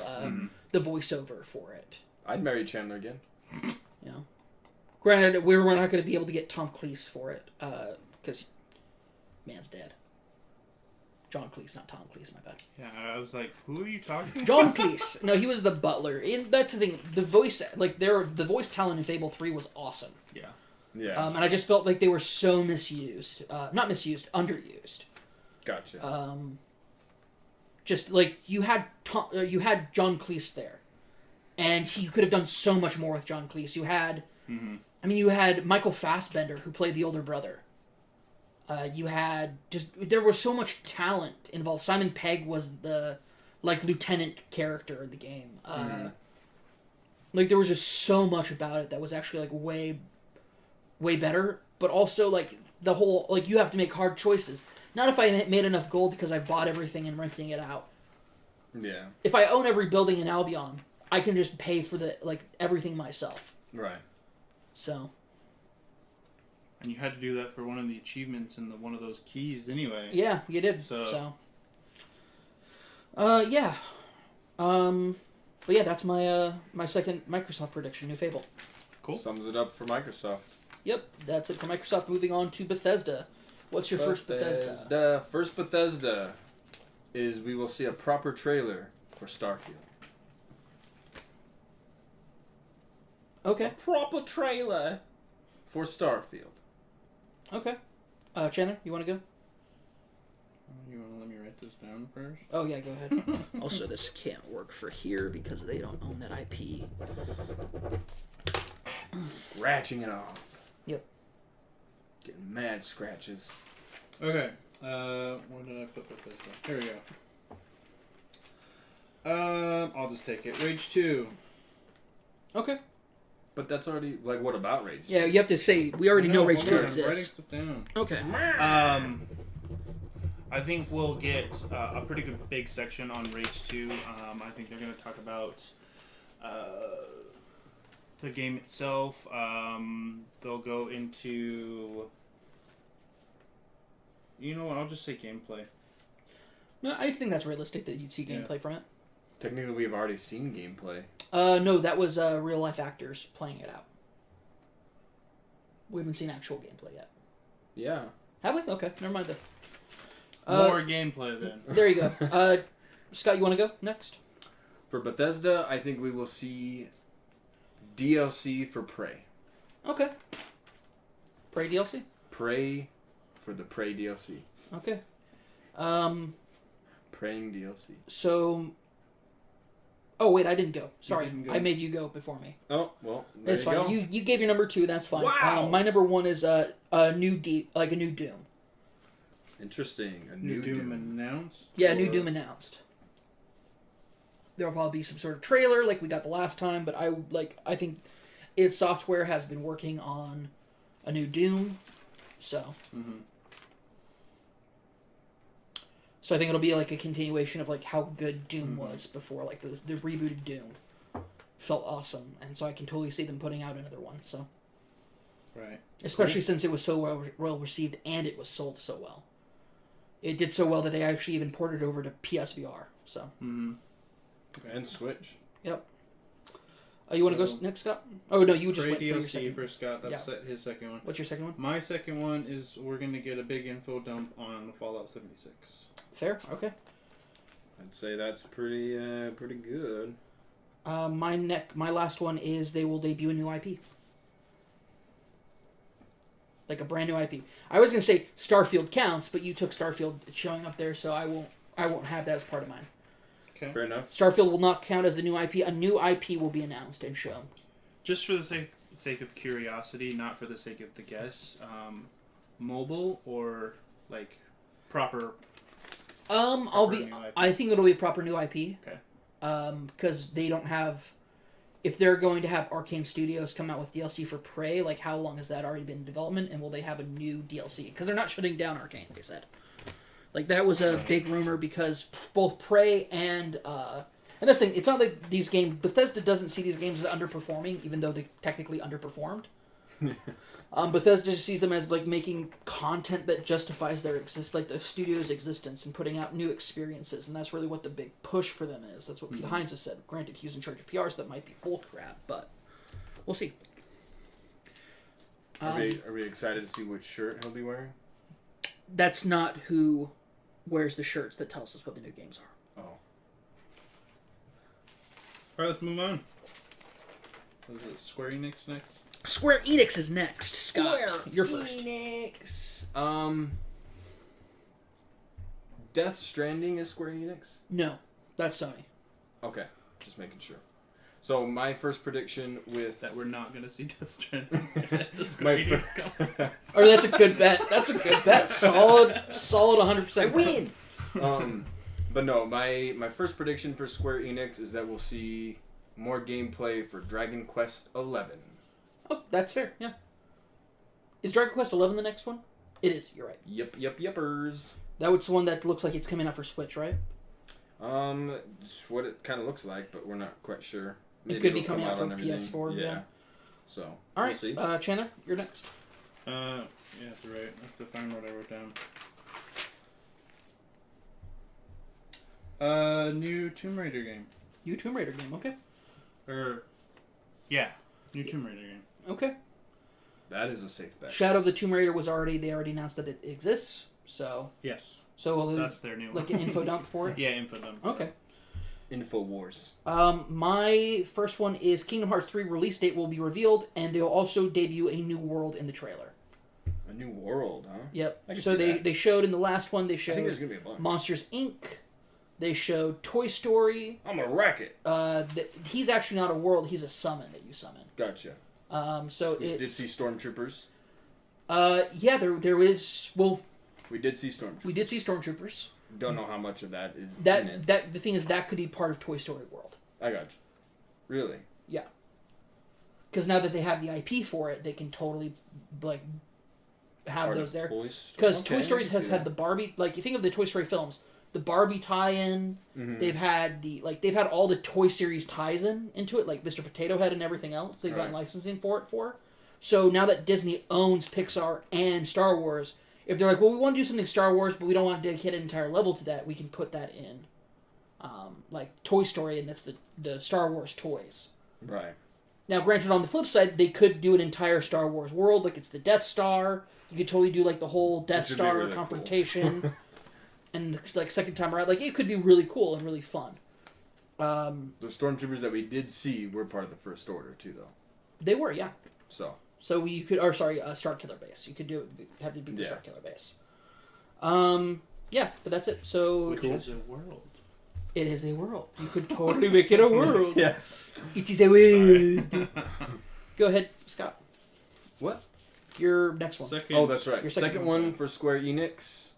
the voiceover for it. I'd marry Chandler again. You know, granted, we're not going to be able to get Tom Cleese for it because man's dead. John Cleese, not Tom Cleese. My bad. Yeah, I was like, who are you talking? John Cleese. No, he was the butler. And that's the thing. The voice, the voice talent in Fable 3 was awesome. Yeah. Yeah. And I just felt like they were so misused. Not misused, underused. Gotcha. Just like you had John Cleese there, and he could have done so much more with John Cleese. You had, you had Michael Fassbender who played the older brother. You had there was so much talent involved. Simon Pegg was the lieutenant character in the game. Like there was just so much about it that was actually like way better. But also like the whole you have to make hard choices. Not if I made enough gold because I bought everything and renting it out. Yeah. If I own every building in Albion, I can just pay for everything myself. Right. So. And you had to do that for one of the achievements in one of those keys anyway. Yeah, you did. So. Yeah. But yeah, that's my second Microsoft prediction, New Fable. Cool. Sums it up for Microsoft. Yep, that's it for Microsoft. Moving on to Bethesda. What's your first Bethesda? First Bethesda is we will see a proper trailer for Starfield. Okay. Proper trailer for Starfield. Okay. Chandler, you want to go? You want to let me write put this down first? Oh yeah, go ahead. Also, this can't work for here because they don't own that IP. Scratching it off. Yep. Getting mad scratches. Okay. Where did I put this one? Here we go. I'll just take it. Rage 2. Okay. But that's already like, what about Rage? Yeah, you have to say we already know Rage hold 2 on, I'm writing exists. stuff down. Okay. I think we'll get a pretty good big section on Rage 2. I think they're going to talk about the game itself. They'll go into... You know what? I'll just say gameplay. No, I think that's realistic that you'd see gameplay from it. Technically, we've already seen gameplay. No, that was real life actors playing it out. We haven't seen actual gameplay yet. Yeah. Have we? Okay, never mind then. More gameplay then. There you go. Scott, you want to go next? For Bethesda, I think we will see DLC for Prey. Okay. Prey DLC? Prey for the Prey DLC. Okay. Praying DLC. So... Oh, wait, I didn't go. Sorry. didn't go. I made you go before me. Oh, well, there It's you fine. go. You gave your number 2, that's fine. Wow. My number 1 is a new Doom. Interesting. A New new Doom announced? Yeah, or- new Doom announced. There'll probably be some sort of trailer like we got the last time, but I think id Software has been working on a new Doom, so. Mm-hmm. So I think it'll be like a continuation of like how good Doom was before, like the rebooted Doom felt awesome, and so I can totally see them putting out another one. So, Right. especially since it was so well received and it was sold so well, it did so well that they actually even ported it over to PSVR. So, Mm-hmm. And Switch. yep. You want to go next, Scott? Oh no, you just Prey went for your DLC second. for Scott. That's Yeah. his second one. What's your second one? My second one is we're going to get a big info dump on Fallout 76. Fair. Okay. I'd say that's pretty good. My last one is they will debut a new IP. Like a brand new IP. I was gonna say Starfield counts, but you took Starfield showing up there, so I won't have that as part of mine. Okay. Fair enough. Starfield will not count as the new IP. A new IP will be announced and shown. Just for the sake of curiosity, not for the sake of the guess, mobile or like proper. I think it'll be a proper new IP. Okay. Because they don't have. If they're going to have Arcane Studios come out with DLC for Prey, like how long has that already been in development, and will they have a new DLC? Because they're not shutting down Arcane, they said. Like that was a big rumor because both Prey and this thing, it's not like these games. Bethesda doesn't see these games as underperforming, even though they technically underperformed. Bethesda just sees them as like making content that justifies their like the studio's existence and putting out new experiences, and that's really what the big push for them is. That's what Pete Hines has said. Granted, he's in charge of PR, so that might be bull crap, but we'll see. Are we excited to see which shirt he'll be wearing? That's not who wears the shirts that tells us what the new games are. Oh. Alright, let's move on. Was it Square-Enix next? Square-Enix is next. Scott, you're first. Square-Enix. Death Stranding is Square-Enix? No, that's Sony. Okay, just making sure. So my first prediction with That we're not going to see Death Stranding. my Or that's a good bet. That's a good bet. Solid 100%. I win. But no, my first prediction for Square Enix is that we'll see more gameplay for Dragon Quest XI. Oh, that's fair. Yeah. Is Dragon Quest 11 the next one? It is. You're right. Yepers. That was the one that looks like it's coming out for Switch, right? It's what it kind of looks like, but we're not quite sure. It could be it'll coming come out for on everything. PS4. Yeah. So All right. we'll see. Chandler, you're next. Yeah, that's right. I have to find what I wrote down. New Tomb Raider game. New Tomb Raider game. Okay. New Tomb Raider game. Okay. That is a safe bet. Shadow of the Tomb Raider they already announced that it exists. So Yes. we'll That's their new like one. an info dump for it. Yeah, info dump. Okay. InfoWars. My first one is Kingdom Hearts 3 release date will be revealed, and they'll also debut a new world in the trailer. A new world, huh? Yep. I can So see that. they showed in the last one. They I think showed there's gonna be a bunch. Monsters Inc. They showed Toy Story. I'm gonna wreck it. He's actually not a world. He's a summon that you summon. Gotcha. So We did see stormtroopers. yeah, there is. Well, We did see stormtroopers. we did see stormtroopers. Don't know how much of that is in it. That the thing is that could be part of Toy Story World. I got you. Really? Yeah. Because now that they have the IP for it, they can totally like have Part those of there. Toy Story? Because Okay, Toy I Story can has see had that. the Barbie. Like you think of the Toy Story films, the Barbie tie-in. Mhm. They've had they've had all the Toy Series ties into it, like Mr. Potato Head and everything else. They've gotten Right. licensing for it for. So now that Disney owns Pixar and Star Wars, if they're like, well, we want to do something Star Wars, but we don't want to dedicate an entire level to that, we can put that in, like Toy Story, and that's the Star Wars toys. Right. Now, granted, on the flip side, they could do an entire Star Wars world, like it's the Death Star. You could totally do like the whole Death Which would be Star really confrontation, and like second time around, like it could be really cool and really fun. The stormtroopers that we did see were part of the First Order too, though. They were, yeah. So You could, or sorry, Star Killer Base. You could do it, have to beat the Yeah. Star Killer Base. Yeah, but that's it. So Which is a world. it is a world. You could totally make it a world. yeah. It is a world. Go ahead, Scott. What? Your next one. Second. Oh, that's right. Your Second second one for Square-Enix.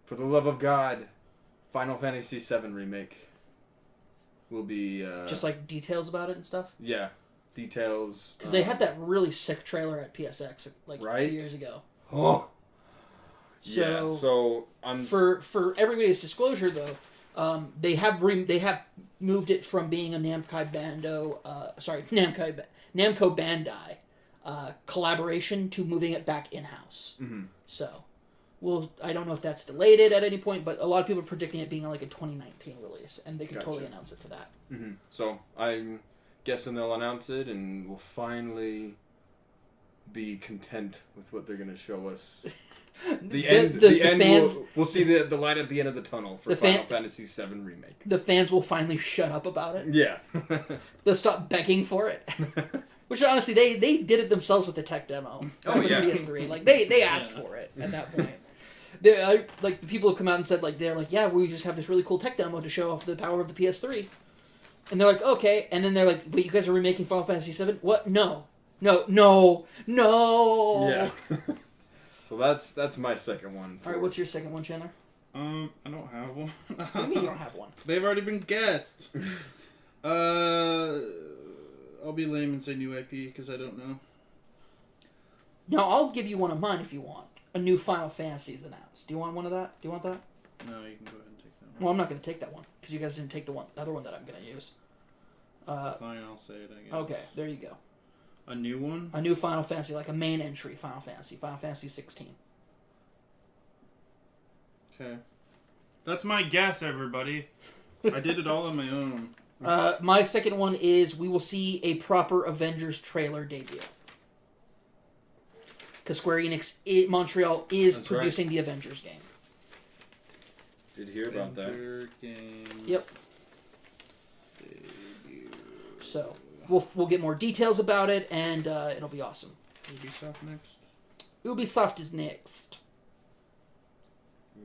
For the love of God, Final Fantasy VII remake will be Just like details about it and stuff. yeah, details. Because they had that really sick trailer at PSX like Right? 2 years ago. Oh. So, Yeah. So I'm for everybody's disclosure though, they have moved it from being a Namco Bandai collaboration to moving it back in house. Mm-hmm. So, well, I don't know if that's delayed it at any point, but a lot of people are predicting it being like a 2019 release, and they could totally Gotcha. announce it for that. Mm-hmm. So I'm guessing they'll announce it, and we'll finally be content with what they're going to show us. The end. The end. Fans, We'll see the light at the end of the tunnel for Final Fantasy VII remake. the fans will finally shut up about it. Yeah. They'll stop begging for it. Which honestly, they did it themselves with the tech demo. Oh, with yeah. the PS3. Like they asked for it at that point. They like the people have come out and said like they're like, yeah, we just have this really cool tech demo to show off the power of the PS3. And they're like, okay, and then they're like, wait, you guys are remaking Final Fantasy VII? What? No. Yeah. So that's my second one. All right, what's your second one, Chandler? I don't have one. What do you mean you don't have one? They've already been guessed. I'll be lame and say new IP because I don't know. No, I'll give you one of mine if you want. A new Final Fantasy is announced. Do you want one of that? Do you want that? No, you can go ahead and take that one. Well, I'm not going to take that one because you guys didn't take the other one that I'm going to use. Fine, I'll say it, I guess. Okay, there you go. A new one? A new Final Fantasy, like a main entry Final Fantasy 16. Okay. That's my guess, everybody. I did it all on my own. My second one is we will see a proper Avengers trailer debut. Because Square Enix Montreal is That's producing the Avengers game. Did hear about that. Adventure game Yep. debut. So we'll get more details about it, and it'll be awesome. Ubisoft next. Ubisoft is next.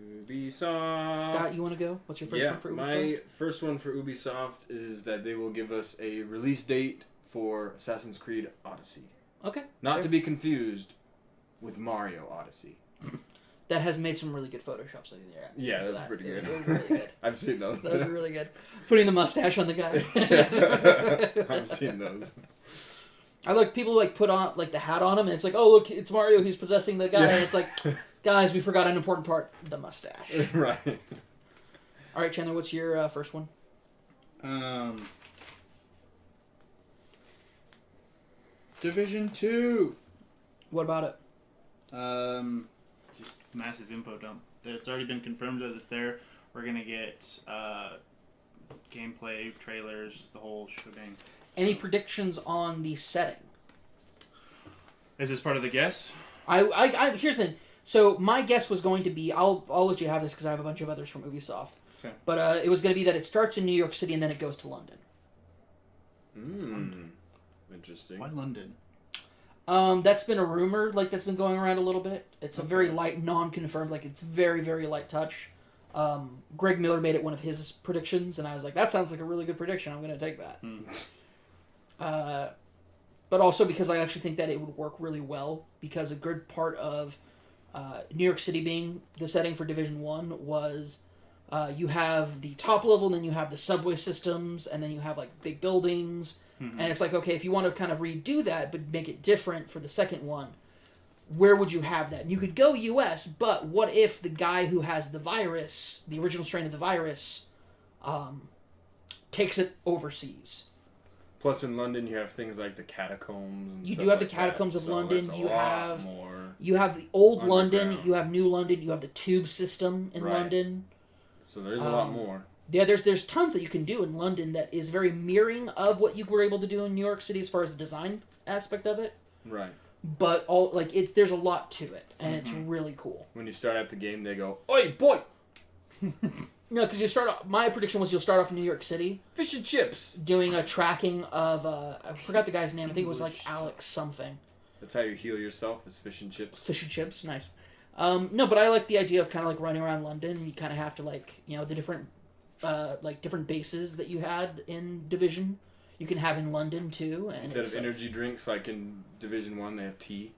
Ubisoft. Scott, you want to go? What's your first one for Ubisoft? My first one for Ubisoft is that they will give us a release date for Assassin's Creed Odyssey. Okay. Not fair. to be confused with Mario Odyssey. That has made some really good photoshops of the internet. Yeah, because of that's that. pretty good. It was really good. I've seen those. That was really good. Putting the mustache on the guy. I've seen those. I like people like put on like the hat on him, and it's like, oh look, it's Mario. He's possessing the guy, Yeah. and it's like, guys, we forgot an important part: the mustache. Right. All right, Chandler, what's your first one? Division 2. What about it? Just massive info dump. It's already been confirmed that it's there. We're gonna get gameplay, trailers, the whole shebang. Any predictions on the setting? Is this part of the guess? I here's the thing. So my guess was going to be I'll let you have this because I have a bunch of others from Ubisoft. Okay. But it was going to be that it starts in New York City and then it goes to London. Interesting. Why London? That's been a rumor, like, that's been going around a little bit. It's a very light, non-confirmed, like, it's very, very light touch. Greg Miller made it one of his predictions, and I was like, that sounds like a really good prediction. I'm going to take that. But also because I actually think that it would work really well, because a good part of New York City being the setting for Division 1 was you have the top level, and then you have the subway systems, and then you have, like, big buildings. And it's like, okay, if you want to kind of redo that, but make it different for the second one, where would you have that? And you could go US, but what if the guy who has the virus, the original strain of the virus, takes it overseas? Plus, in London, you have things like the catacombs. And You stuff do have the like catacombs that, of so London. that's a lot more. You have the old London. Underground. You have New London. You have the tube system in Right. London. So there's a lot more. Yeah, there's tons that you can do in London that is very mirroring of what you were able to do in New York City as far as the design aspect of it. Right. But there's a lot to it, and it's really cool. When you start out the game, they go, "Oi, boy, No, because you start off. My prediction was you'll start off in New York City, fish and chips." doing a tracking of I forgot the guy's name. I think it was like Alex something. That's how you heal yourself, is fish and chips. Fish and chips, nice. No, but I like the idea of kind of like running around London. You kind of have to the different different bases that you had in Division. You can have in London too, and Instead of energy drinks like in Division 1, they have tea.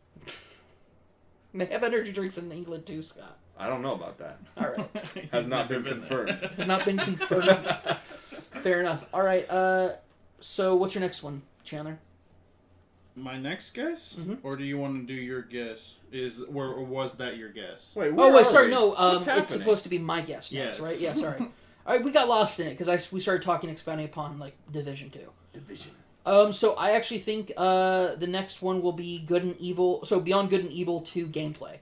they have energy drinks in England too, Scott. I don't know about that. All right, Has not been confirmed. has not been confirmed. Fair enough. All right. So what's your next one, Chandler? My next guess, or do you want to do your guess? Or was that your guess? Wait, Sorry, no. What's It's happening? supposed to be my guess next, Yes. right? Yeah, sorry. All right, we got lost in it because we started talking, expounding upon like Division 2. Division. So I actually think the next one will be Good and Evil. So Beyond Good and Evil 2 gameplay.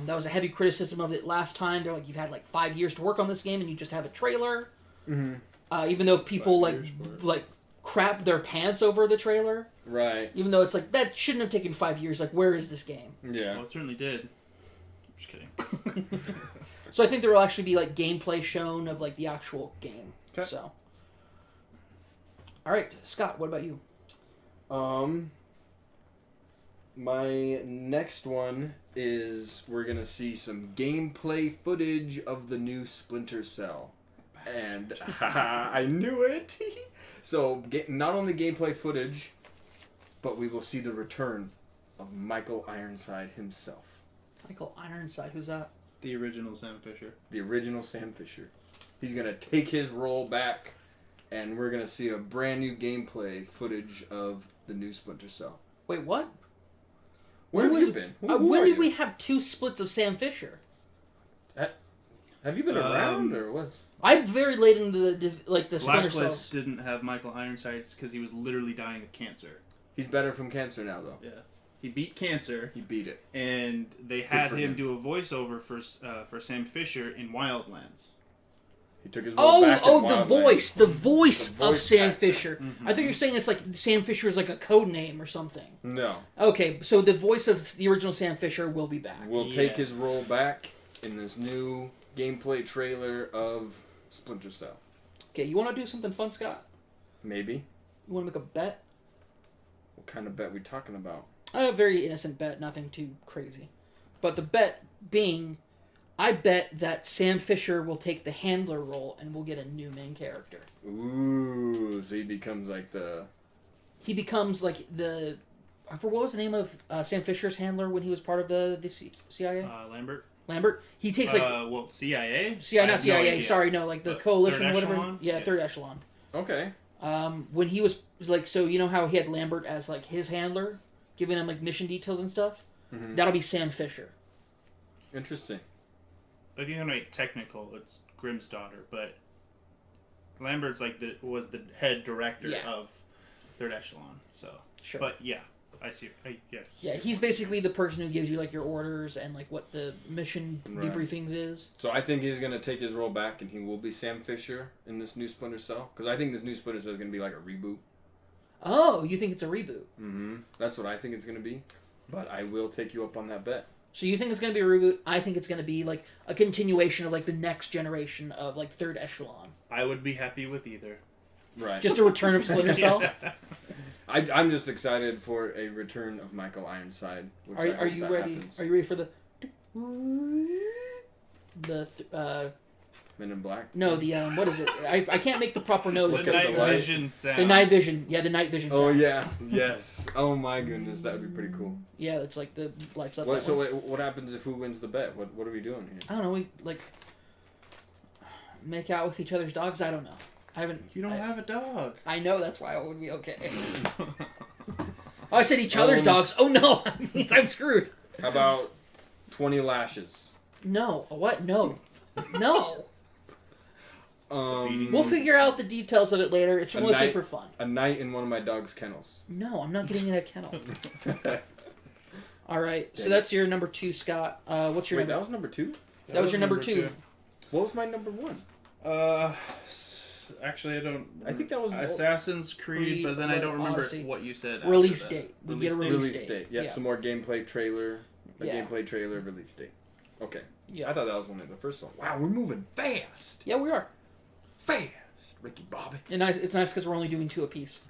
That was a heavy criticism of it last time. They're like, you've had like 5 years to work on this game and you just have a trailer. Mm-hmm. Even though people 5 years for it. like crap their pants over the trailer. Right. Even though it's like, that shouldn't have taken 5 years. Like, where is this game? Yeah. Well, it certainly did. Just kidding. So I think there will actually be like gameplay shown of like the actual game. Okay. So. All right, Scott. What about you? My next one is we're gonna see some gameplay footage of the new Splinter Cell, and I knew it. So not only gameplay footage, but we will see the return of Michael Ironside himself. Michael Ironside. Who's that? The original Sam Fisher. The original Sam Fisher. He's gonna take his role back, and we're gonna see a brand new gameplay footage of the new Splinter Cell. Wait, what? Where have was- you been? When did we have 2 splits of Sam Fisher? Have you been around or what? I'm very late into the Splinter Blacklist Cells. didn't have Michael Ironsides because he was literally dying of cancer. He's better from cancer now, though. Yeah. He beat cancer, He beat it. and they had for him him. do a voiceover for Sam Fisher in Wildlands. He took his role back in the Wildlands. voice. The voice The of voice Sam actor. Fisher. I thought you were saying it's like Sam Fisher is like a code name or something. No. Okay, so the voice of the original Sam Fisher will be back. We'll Yeah. take his role back in this new gameplay trailer of Splinter Cell. Okay, you want to do something fun, Scott? Maybe. You want to make a bet? What kind of bet we talking about? A very innocent bet, nothing too crazy. But the bet being, I bet that Sam Fisher will take the handler role and we'll get a new main character. Ooh, so he becomes like the... He becomes like the... What was the name of Sam Fisher's handler when he was part of the CIA? Lambert. Lambert? He takes like... CIA? CIA, I not have no CIA, idea. sorry, no, like the Third coalition or whatever. echelon? Yeah, Yeah. third echelon. Okay. When he was like, so you know how he had Lambert as like his handler, giving him like mission details and stuff? Mhm. That'll be Sam Fisher. Interesting. If you're gonna make technical, it's Grimm's daughter, but Lambert's was the head director Yeah. of Third Echelon. So, Sure. but yeah, I see. Yes. Yeah, he's basically the person who gives you like your orders and like what the mission Right. debriefings is. So I think he's going to take his role back and he will be Sam Fisher in this new Splinter Cell. Because I think this new Splinter Cell is going to be like a reboot. Oh, you think it's a reboot? Mm-hmm. That's what I think it's going to be. But I will take you up on that bet. So you think it's going to be a reboot? I think it's going to be like a continuation of like the next generation of like Third Echelon. I would be happy with either. Right. Just a return of Splinter Cell. I'm just excited for a return of Michael Ironside. Which I Are hope you that ready? happens. Are you ready for the Men in Black? no, the what is it? I can't make the proper noise. The Look at night the light. vision sound. The night vision. Yeah, the night vision. Oh sound. yeah, yes. Oh my goodness, that would be pretty cool. Yeah, it's like the lights up. What, that so one. what happens if who wins the bet? What are we doing here? I don't know. We like make out with each other's dogs. I don't know. I haven't. You don't have a dog. I know that's why it would be okay. Oh, I said each other's dogs. Oh no, that means I'm screwed. How about 20 lashes? No. What? No. No. Um, We'll figure out the details of it later. It's A mostly night- for fun. a night in one of my dog's kennels. No, I'm not getting in a kennel. All right. So Dang that's your number 2, Scott. What's your Wait, number? that was number 2? That was your number 2. What was my number 1? Actually, I don't. I think that was Assassin's Creed, but then I don't remember Odyssey. what you said. Release after that. date. We get a date. release Release date. date. Yep, Yeah. some more gameplay trailer. A Yeah. gameplay trailer, release date. Okay. Yeah. I thought that was only the first one. Wow, we're moving fast. Yeah, we are. Fast. Ricky Bobby. And it's nice because we're only doing 2 apiece.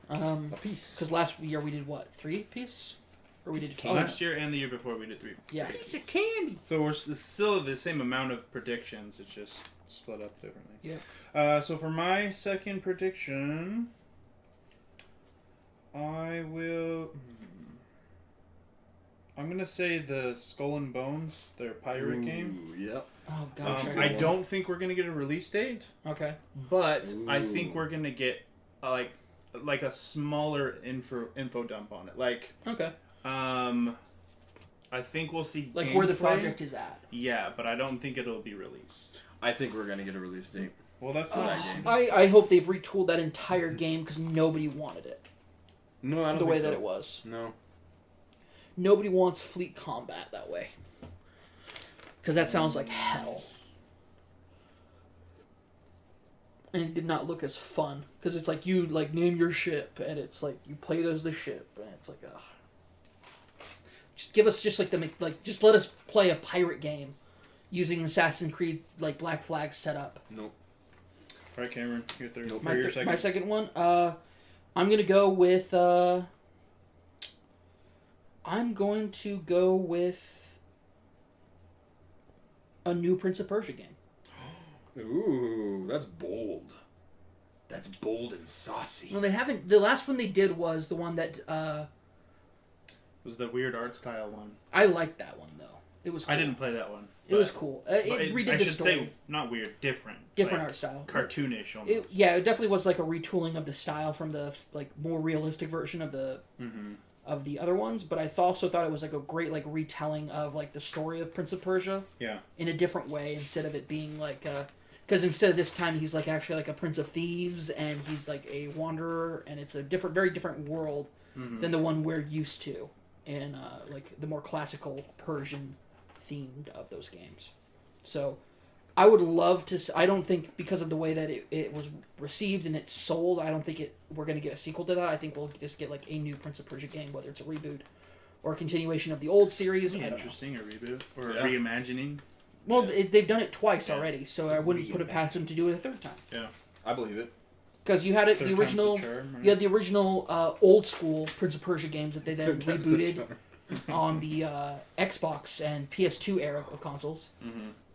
A piece. Because last year we did what? 3 apiece? Or we did Piece of 4? Last year and the year before we did 3. Yeah. Piece of candy. So we're still the same amount of predictions. It's just split up differently. Yeah. So for my second prediction, I will. I'm gonna say the Skull and Bones, their pirate game. Yep. Oh gosh. I don't think we're gonna get a release date, Okay. but I Ooh. think we're gonna get like a smaller info dump on it. Like Okay. I think we'll see Like where the gameplay. project is at. Yeah, but I don't think it'll be released. I think we're gonna get a release date. Well, that's For what that game. I hope they've retooled that entire game because nobody wanted it No, I don't the think way so. that it was. No. Nobody wants fleet combat that way. Because that sounds like hell. And it did not look as fun. Because it's like you like name your ship and it's like you play as the ship and it's like ugh. Just give us just like just let us play a pirate game using Assassin's Creed like Black Flag setup. Nope. All right, Cameron, your third. Nope. Or your second. My second one, I'm gonna go with a new Prince of Persia game. Ooh, that's bold. That's bold and saucy. No, they haven't. The last one they did was the one that Was the weird art style one. I liked that one though. It was. Cool. I didn't play that one. It was cool. It redid I the should story. say not weird, different. Different like, art style. Cartoonish almost. It definitely was like a retooling of the style from the like more realistic version of the of the other ones. But I also thought it was like a great like retelling of like the story of Prince of Persia. Yeah. In a different way instead of it being like because instead of this time he's like actually like a prince of thieves and he's like a wanderer and it's a very different world than the one we're used to in like the more classical Persian themed of those games. So I would love to I don't think because of the way that it was received and it's sold, I don't think we're going to get a sequel to that. I think we'll just get like a new Prince of Persia game, whether it's a reboot or a continuation of the old series. I don't know. Interesting, a reboot or a Yeah. reimagining. Well, they've done it twice already, so I wouldn't put it past them to do it a third time. Yeah. I Believe it. Because you had it, Third the time's original, the charm, right? you had the original old school Prince of Persia games that they then rebooted on the Xbox and PS2 era of consoles,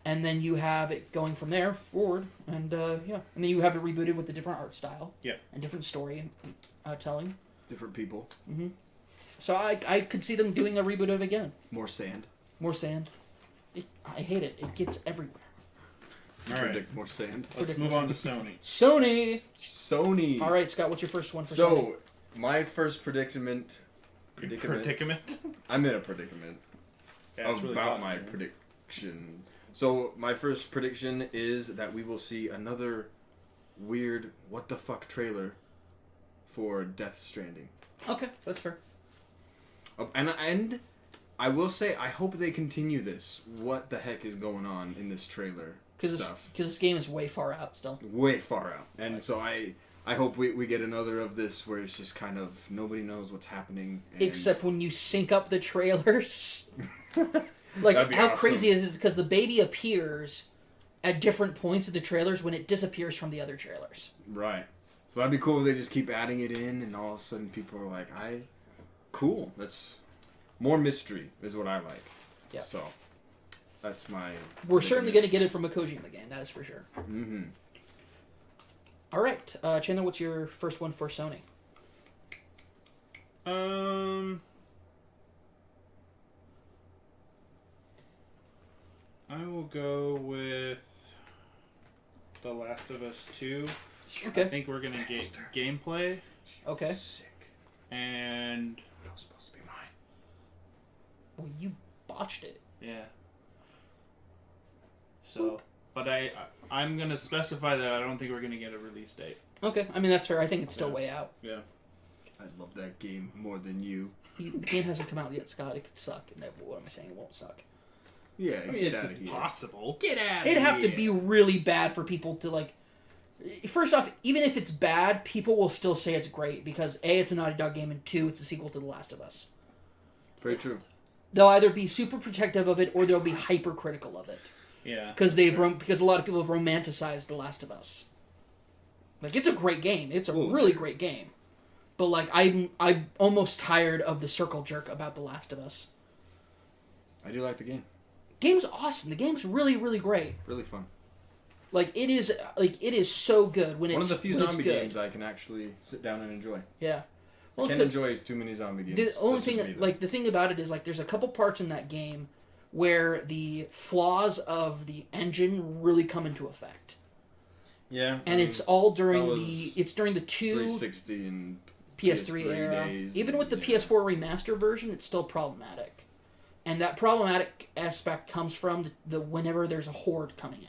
and then you have it going from there forward, and and then you have it rebooted with a different art style, and different story telling. Different people. So I could see them doing a reboot of it again. More sand. More sand. I hate it. It gets everywhere. All right. Predict more sand. Let's move on to Sony. Sony. Sony. All right, Scott. What's your first one for Sony? So, my first predicament. I'm in a predicament Yeah, it's really about hot, my man. prediction. So, my first prediction is that we will see another weird what the fuck trailer for Death Stranding. Okay, that's fair. And I will say, I hope they continue this. What the heck is going on in this trailer stuff? Because this game is way far out still. Way far out. And so I hope we get another of this where it's just kind of nobody knows what's happening. And Except when you sync up the trailers. Like, That'd be how awesome. crazy is because the baby appears at different points of the trailers when it disappears from the other trailers. Right. So that'd be cool if they just keep adding it in, and all of a sudden people are like, cool. That's more mystery is what I like. Yeah. So that's my. We're certainly going to get it from a Kojima game. That is for sure. Mm-hmm. All right, Chandler, what's your first one for Sony? I will go with The Last of Us 2. Okay. I think we're gonna get gameplay Okay. Sick. and That was supposed to be mine. Well, you botched it. yeah. So, but I'm gonna specify that I don't think we're gonna get a release date. Okay, I mean that's fair. I think it's still Yeah. way out. Yeah. I love that game more than you. The game hasn't come out yet, Scott. It could suck. No, what am I saying? It won't suck. Yeah, I mean, get it's out of here. possible. Get out of It'd here. have to be really bad for people to like. First off, even if it's bad, people will still say it's great because A, it's a Naughty Dog game, and 2, it's a sequel to The Last of Us. Very true. They'll either be super protective of it or they'll be hypercritical of it Yeah. because because a lot of people have romanticized The Last of Us. Like it's a great game. It's a Ooh. really great game. But like I'm almost tired of the circle jerk about The Last of Us. I do like the game. Game's awesome. The game's really, really great. Really fun. Like it is so good when it's One of the few when it's zombie good. games I can actually sit down and enjoy. Yeah. I can't enjoy too many zombie games. The only That's just thing, me, though. like the thing about it is, like there's a couple parts in that game where the flaws of the engine really come into effect, yeah, and it's all that during was during the 360 and PS3 era. days Even and- with the yeah. PS4 remaster version, it's still problematic, and that problematic aspect comes from the whenever there's a horde coming in.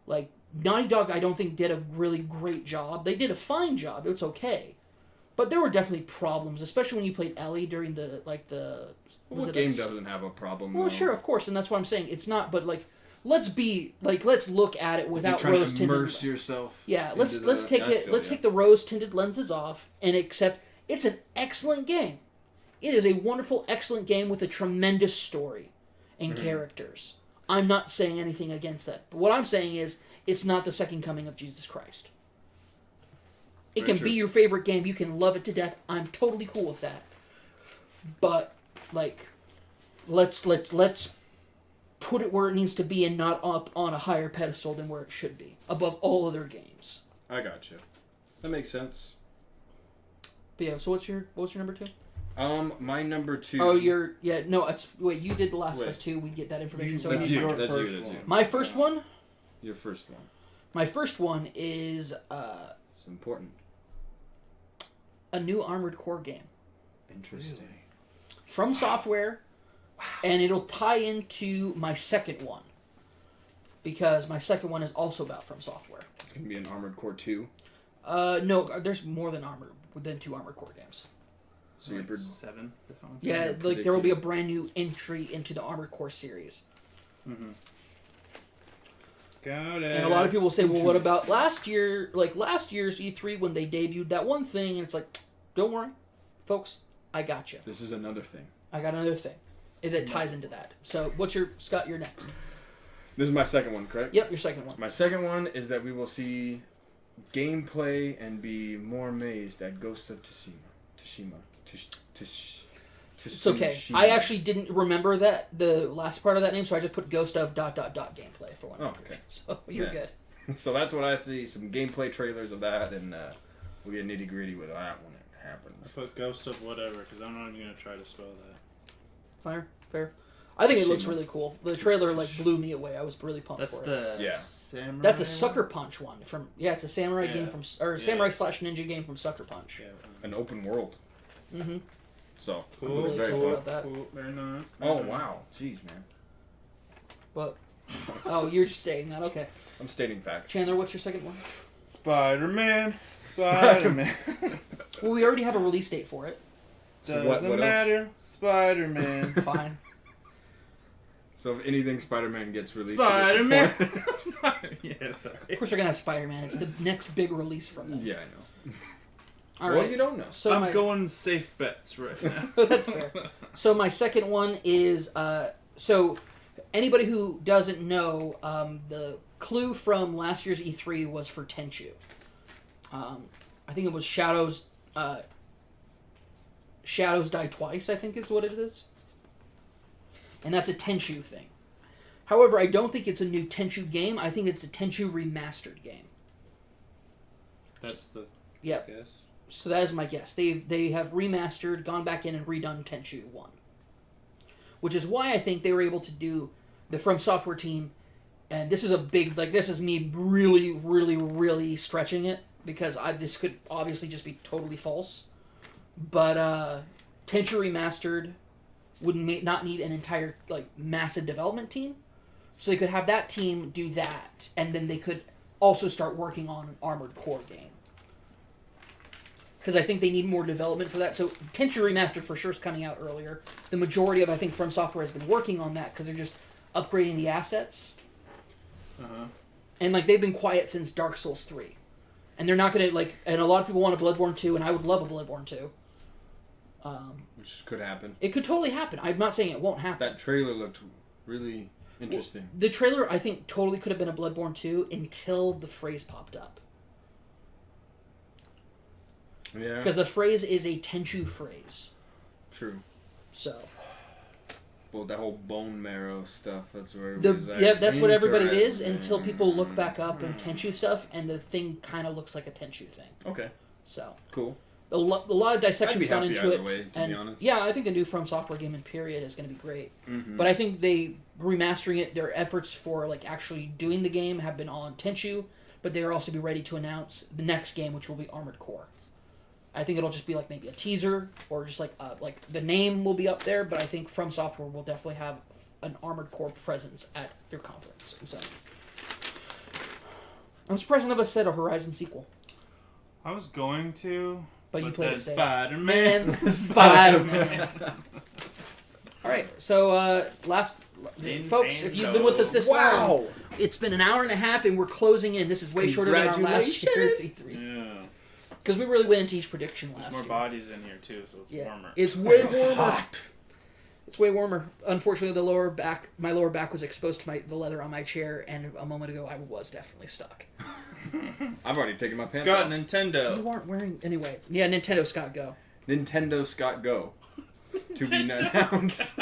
Like Naughty Dog, I don't think did a really great job. They did a fine job. It's okay. But there were definitely problems, especially when you played Ellie during the What game doesn't have a problem? Well, though? sure, of course, and that's why I'm saying it's not. But like, let's look at it If you're without trying rose to tinted. immerse yourself. Yeah, into let's the- take I it. feel Let's ya. take the rose tinted lenses off and accept it's an excellent game. It is a wonderful, excellent game with a tremendous story and Mm-hmm. characters. I'm not saying anything against that, but what I'm saying is it's not the second coming of Jesus Christ. It Very can be true. your favorite game. You can love it to death. I'm totally cool with that. But like, let's put it where it needs to be and not up on a higher pedestal than where it should be, above all other games. I got you. That makes sense. But yeah, so what's your number 2? My number 2. Oh, you did The Last of Wait. Us 2. We get that information. So That's you- you. your That's first you. That's you. one. My first one. Your first one. My first one is It's important. a new Armored Core game Interesting. from Software, and it'll tie into my second one because my second one is also about From Software. It's gonna be an Armored Core 2. No, there's more than two Armored Core games. So you're Like 7 or something. Yeah, You're like there will be a predicting. brand new entry into the Armored Core series. Got it. And a lot of people will say, well, what about last year? Like last year's E3 when they debuted that one thing, and it's like, don't worry, folks, I got you. This is another thing. I got another thing that ties into that. So, Scott? You're next. This is my second one, correct? Yep, your second one. My second one is that we will see gameplay and be more amazed at Ghost of Tsushima. It's okay. I actually didn't remember the last part of that name, so I just put Ghost of ... gameplay for one. Oh, okay. So you're Yeah. good. So that's what I see. Some gameplay trailers of that, and we'll get nitty gritty with that when it happens. I put Ghost of whatever because I'm not even gonna try to spell that. Fair. I think it looks Tsushima. really cool. The trailer blew me away. I was really pumped That's for it. the Yeah. samurai. That's the Sucker Punch one from it's a samurai Yeah. game samurai / ninja game from Sucker Punch. Yeah. An open world. Mm-hmm. So Cool. it's very cool fun. about that. Cool. They're not. Oh wow, jeez, man. What? Oh, you're just stating that. Okay. I'm stating facts. Chandler, what's your second one? Spider-Man. Spider-Man. Well, we already have a release date for it. So Doesn't what else? matter. Spider-Man. Fine. So if anything Spider-Man gets released, Spider-Man. it's a point. Yeah, sorry. Of course, we're gonna have Spider-Man. It's the next big release from them. Yeah, I know. All Well, right. you don't know. So I'm my, going safe bets right now. That's fair. So my second one is so anybody who doesn't know, the clue from last year's E3 was for Tenchu. I think it was Shadows. Shadows Die Twice, I think is what it is. And that's a Tenchu thing. However, I don't think it's a new Tenchu game. I think it's a Tenchu remastered game. That's the Yep. guess. So that is my guess. They have remastered, gone back in and redone Tenchu 1. Which is why I think they were able to do the From Software team, and this is a big, like, this is me really, really, really stretching it, because this could obviously just be totally false. But Tenchu Remastered would not need an entire, like, massive development team. So they could have that team do that, and then they could also start working on an Armored Core game. Because I think they need more development for that. So Tenchu Remastered for sure is coming out earlier. The majority of, I think, From Software has been working on that because they're just upgrading the assets. Uh-huh. And, like, they've been quiet since Dark Souls 3. And they're not going to, like... And a lot of people want a Bloodborne 2, and I would love a Bloodborne 2. Which could happen. It could totally happen. I'm not saying it won't happen. That trailer looked really interesting. Well, the trailer, I think, totally could have been a Bloodborne 2 until the phrase popped up. Yeah. Because the phrase is a Tenchu phrase. True. So... Well, that whole bone marrow stuff, that's where it The, was like, yeah, that's what everybody is interesting. until people look back up and Tenchu stuff, and the thing kind of looks like a Tenchu thing. Okay. So Cool. a lot of dissection's gone happy into either it. way, to and be honest. yeah, I think a new From Software game in period is going to be great. Mm-hmm. But I think they remastering it. Their efforts for like actually doing the game have been all on Tenchu, but they will also be ready to announce the next game, which will be Armored Core. I think it'll just be like maybe a teaser or just like the name will be up there, but I think From Software will definitely have an Armored Core presence at their conference. And so I'm surprised none of us said a Horizon sequel. I was going to, But you played it safe. Spider-Man. Spider-Man. All right, so folks, if you've been with us this long, it's been an hour and a half, and we're closing in. This is way shorter than our last year's E3. Yeah. Because we really went into each prediction There's last more year. bodies in here, too, so it's warmer. It's way warmer. Hot. It's way warmer. Unfortunately, my lower back was exposed to the leather on my chair, and a moment ago I was definitely stuck. I've already taken my pants Scott, off. Nintendo. You aren't wearing... Anyway. Yeah, Nintendo Scott Go. Nintendo Scott Go. To be announced.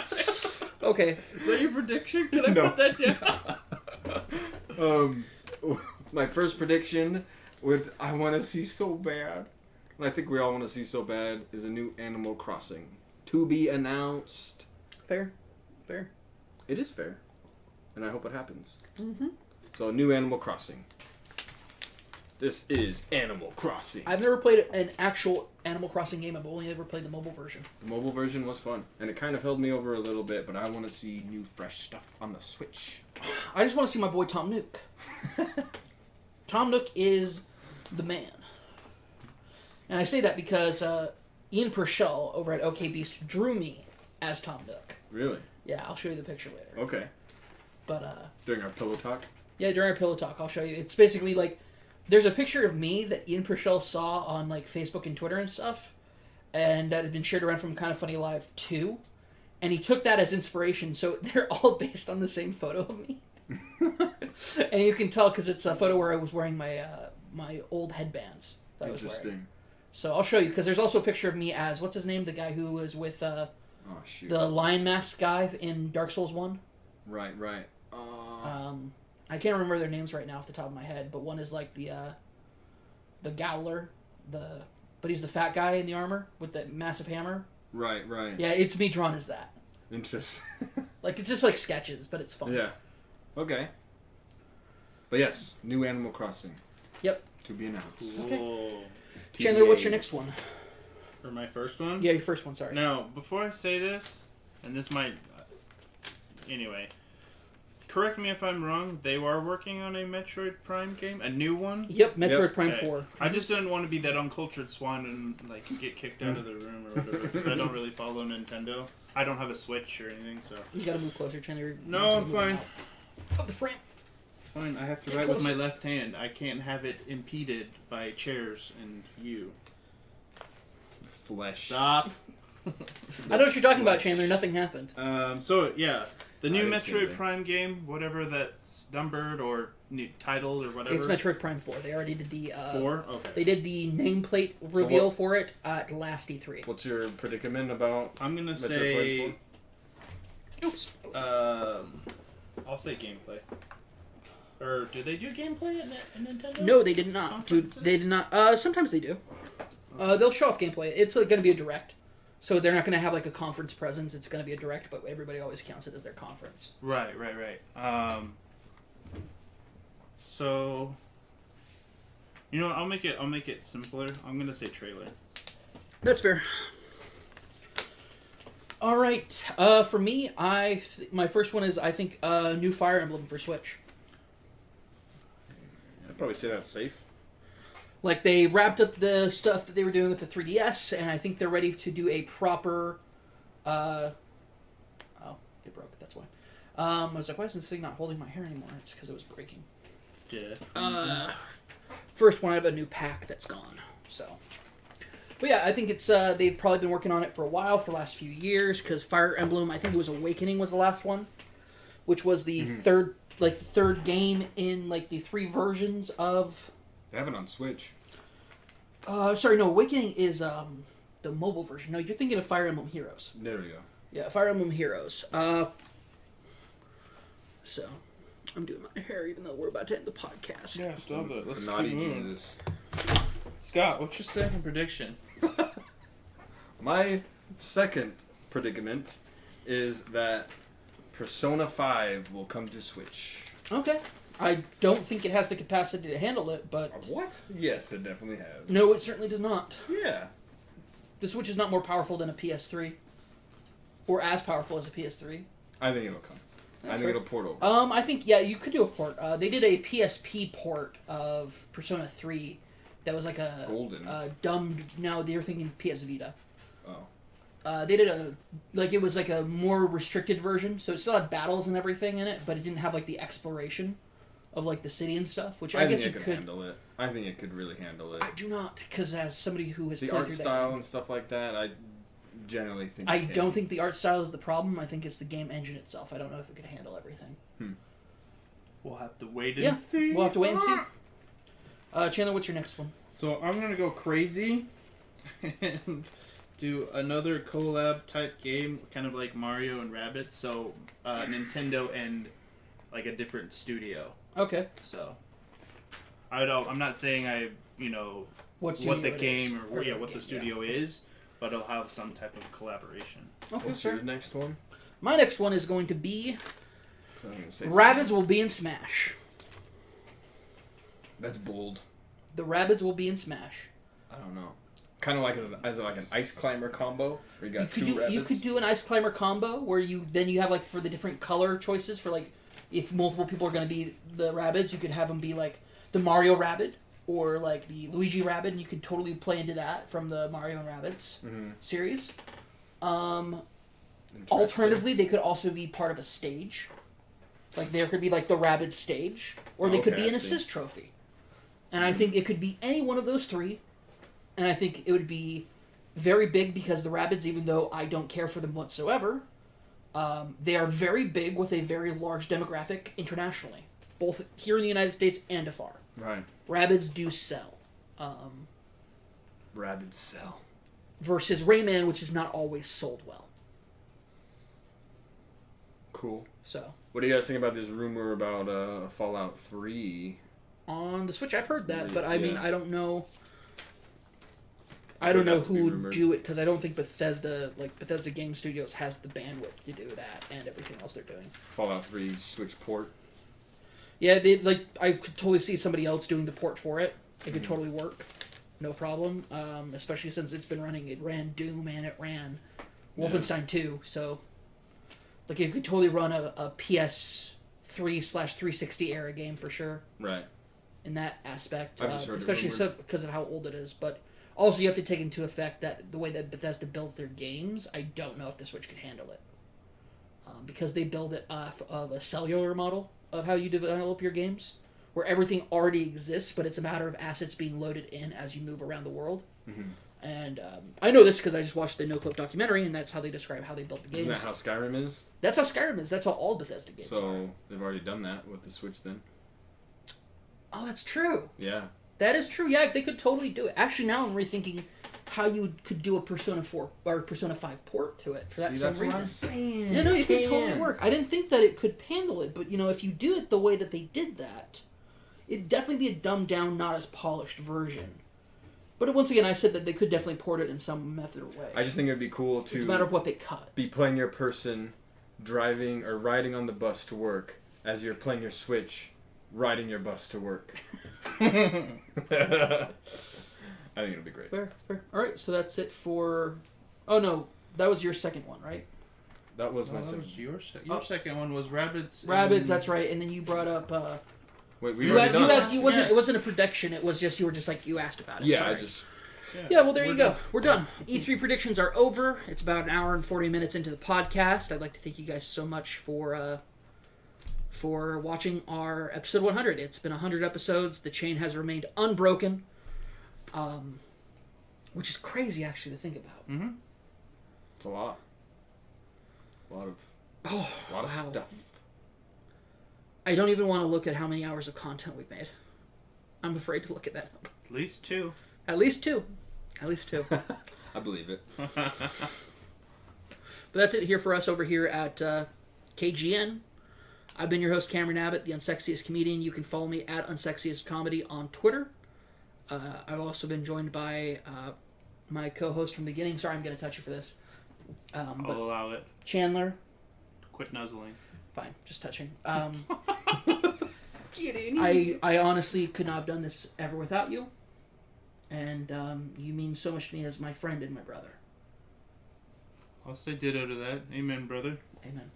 Okay. Is that your prediction? Can I No. put that down? My first prediction was I want to see so bad, and I think we all want to see so bad, is a new Animal Crossing. To be announced. Fair. Fair. It is fair. And I hope it happens. Mm-hmm. So, new Animal Crossing. This is Animal Crossing. I've never played an actual Animal Crossing game. I've only ever played the mobile version. The mobile version was fun, and it kind of held me over a little bit, but I want to see new, fresh stuff on the Switch. I just want to see my boy Tom Nook. Tom Nook is the man. And I say that because Ian Purcell over at OK Beast drew me as Tom Nook. Really? Yeah, I'll show you the picture later. Okay. But, During our pillow talk? yeah, during our pillow talk, I'll show you. It's basically like, there's a picture of me that Ian Purcell saw on, like, Facebook and Twitter and stuff, and that had been shared around from Kind of Funny Live 2, and he took that as inspiration, so they're all based on the same photo of me. And you can tell because it's a photo where I was wearing my my old headbands that I was wearing. Interesting. So I'll show you, because there's also a picture of me as, what's his name? The guy who was with Oh, shoot. the lion masked guy in Dark Souls 1. Right. I can't remember their names right now off the top of my head, but one is like the Gowler, but he's the fat guy in the armor with the massive hammer. Right. Yeah, it's me drawn as that. Interesting. Like, it's just like sketches, but it's fun. Yeah. Okay. But yes, new Animal Crossing. Yep. To be announced. Cool. Chandler, what's your next one? For my first one? Yeah, your first one, sorry. Now, before I say this, and this might... Anyway. Correct me if I'm wrong, they are working on a Metroid Prime game? A new one? Yep, Metroid Yep. Prime Okay. 4. I just didn't want to be that uncultured swine and, like, get kicked out of the room or whatever, because I don't really follow Nintendo. I don't have a Switch or anything, so... You gotta move closer, Chandler. No, I'm fine. Of the frame. Fine, I have to Get write with closer. my left hand. I can't have it impeded by chairs and you. Flesh. Stop. I know what you're talking about, Chandler. Nothing happened. So, yeah. The new didn't see Metroid anything. Prime game, whatever that's numbered or new titled or whatever. It's Metroid Prime 4. They already did the 4? Okay. They did the nameplate reveal for it at last E3. What's your predicament about I'm gonna Metroid say. Prime Oops. I'll say gameplay. Or did they do gameplay at Nintendo? No, they did not. Dude, Conferences? they did not. Sometimes they do. They'll show off gameplay. It's going to be a direct. So they're not going to have like a conference presence. It's going to be a direct, but everybody always counts it as their conference. Right. So, you know what? I'll make it simpler. I'm gonna say trailer. That's fair. All right. For me, my first one is I think new Fire Emblem for Switch. I'd probably say that's safe. Like they wrapped up the stuff that they were doing with the 3DS, and I think they're ready to do a proper. Oh, it broke. That's why. I was like, why is this thing not holding my hair anymore? It's because it was breaking. First one out of a new pack that's gone. So, but yeah, I think it's they've probably been working on it for a while, for the last few years. Because Fire Emblem, I think it was Awakening was the last one, which was the third game in like the 3 versions of. They have it on Switch. Sorry, no, Awakening is the mobile version. No, you're thinking of Fire Emblem Heroes. There we go. Yeah, Fire Emblem Heroes. So, I'm doing my hair even though we're about to end the podcast. Yeah, stop it. Let's Knotty keep moving. Jesus. Scott, what's your second prediction? My second predicament is that Persona 5 will come to Switch. Okay. I don't think it has the capacity to handle it, but... What? Yes, it definitely has. No, it certainly does not. Yeah. The Switch is not more powerful than a PS3. Or as powerful as a PS3. I think it'll come. That's I think fair. it'll port over. I think, yeah, you could do a port. They did a PSP port of Persona 3 that was like a... Golden. Dumbed... No, they were thinking PS Vita. Oh. They did it was like a more restricted version, so it still had battles and everything in it, but it didn't have like the exploration of like the city and stuff, which I guess think you it could handle it. I think it could really handle it. I do not, because as somebody who has The played art through style that game, and stuff like that, I generally think I it can. don't think the art style is the problem. I think it's the game engine itself. I don't know if it could handle everything. We'll have to wait and Yeah, see. we'll have to wait and see. Chandler, what's your next one? So I'm gonna go crazy and do another collab type game, kind of like Mario and Rabbids. So Nintendo and like a different studio. Okay. So I'm not saying What what the it is, game or the what the game, studio is, but it'll have some type of collaboration. Okay, What's fair. your next one? My next one is going to be I'm gonna say Rabbids will be in Smash. That's bold. The Rabbids will be in Smash. I don't know. Kind of like as like an ice climber combo, where you got You could do an ice climber combo where you have like for the different color choices for like if multiple people are going to be the Rabbids, you could have them be like the Mario Rabbid or like the Luigi Rabbid, and you could totally play into that from the Mario and Rabbids series. Alternatively, they could also be part of a stage. Like there could be like the Rabbids stage, or they could be an assist trophy. And I think it could be any one of those 3. And I think it would be very big because the Rabbids, even though I don't care for them whatsoever, they are very big with a very large demographic internationally, both here in the United States and afar. Right. Rabbids do sell. Rabbids sell. Versus Rayman, which is not always sold well. Cool. So What do you guys think about this rumor about Fallout 3? on the Switch, I've heard that, Really? but I mean, Yeah. I don't know. I Heard don't know that to be who would rumored. do it because I don't think Bethesda Game Studios has the bandwidth to do that and everything else they're doing. Fallout 3 Switch port. Yeah, I could totally see somebody else doing the port for it. It could totally work, no problem. Especially since it's been running. It ran Doom and it ran Wolfenstein 2, so like it could totally run a PS3/360 era game for sure. Right. In that aspect, I've just heard it especially rumored. because of how old it is. But also, you have to take into effect that the way that Bethesda builds their games, I don't know if the Switch could handle it, because they build it off of a cellular model of how you develop your games, where everything already exists, but it's a matter of assets being loaded in as you move around the world. And I know this because I just watched the No Clip documentary, and that's how they describe how they built the games. Isn't that how Skyrim is? That's how Skyrim is. That's how all Bethesda games are. So they've already done that with the Switch then? Oh, that's true. Yeah. That is true. Yeah, they could totally do it. Actually, now I'm rethinking how you could do a Persona 4 or Persona 5 port to it for that same reason. What I'm saying. Yeah, no, it could totally work. I didn't think that it could handle it, but if you do it the way that they did that, it'd definitely be a dumbed down, not as polished version. But once again, I said that they could definitely port it in some method or way. I just think it'd be cool to... It's a matter of what they cut. Be playing your person driving or riding on the bus to work as you're playing your Switch riding your bus to work. I think it'll be great. Fair. All right, so that's it for... Oh, no, that was your second one, right? That was my that second. was your second one was Rabbids. Rabbids, that's right. And then you brought up... Wait, we've already done asked, it. It wasn't a prediction. It was just, you were just like, you asked about it. Yeah, Sorry. I just... Yeah, well, there you go. We're done. E3 predictions are over. It's about an hour and 40 minutes into the podcast. I'd like to thank you guys so much for watching our episode 100. It's been 100 episodes. The chain has remained unbroken, which is crazy, actually, to think about. Mm-hmm. It's a lot. A lot of stuff. I don't even want to look at how many hours of content we've made. I'm afraid to look at that number. At least two. At least two. I believe it. But that's it here for us over here at KGN. I've been your host, Cameron Abbott, the Unsexiest Comedian. You can follow me at Unsexiest Comedy on Twitter. I've also been joined by my co-host from the beginning. Sorry, I'm going to touch you for this. I'll allow it. Chandler. Quit nuzzling. Fine, just touching. Get in. I honestly could not have done this ever without you. And you mean so much to me as my friend and my brother. I'll say ditto to that. Amen, brother. Amen.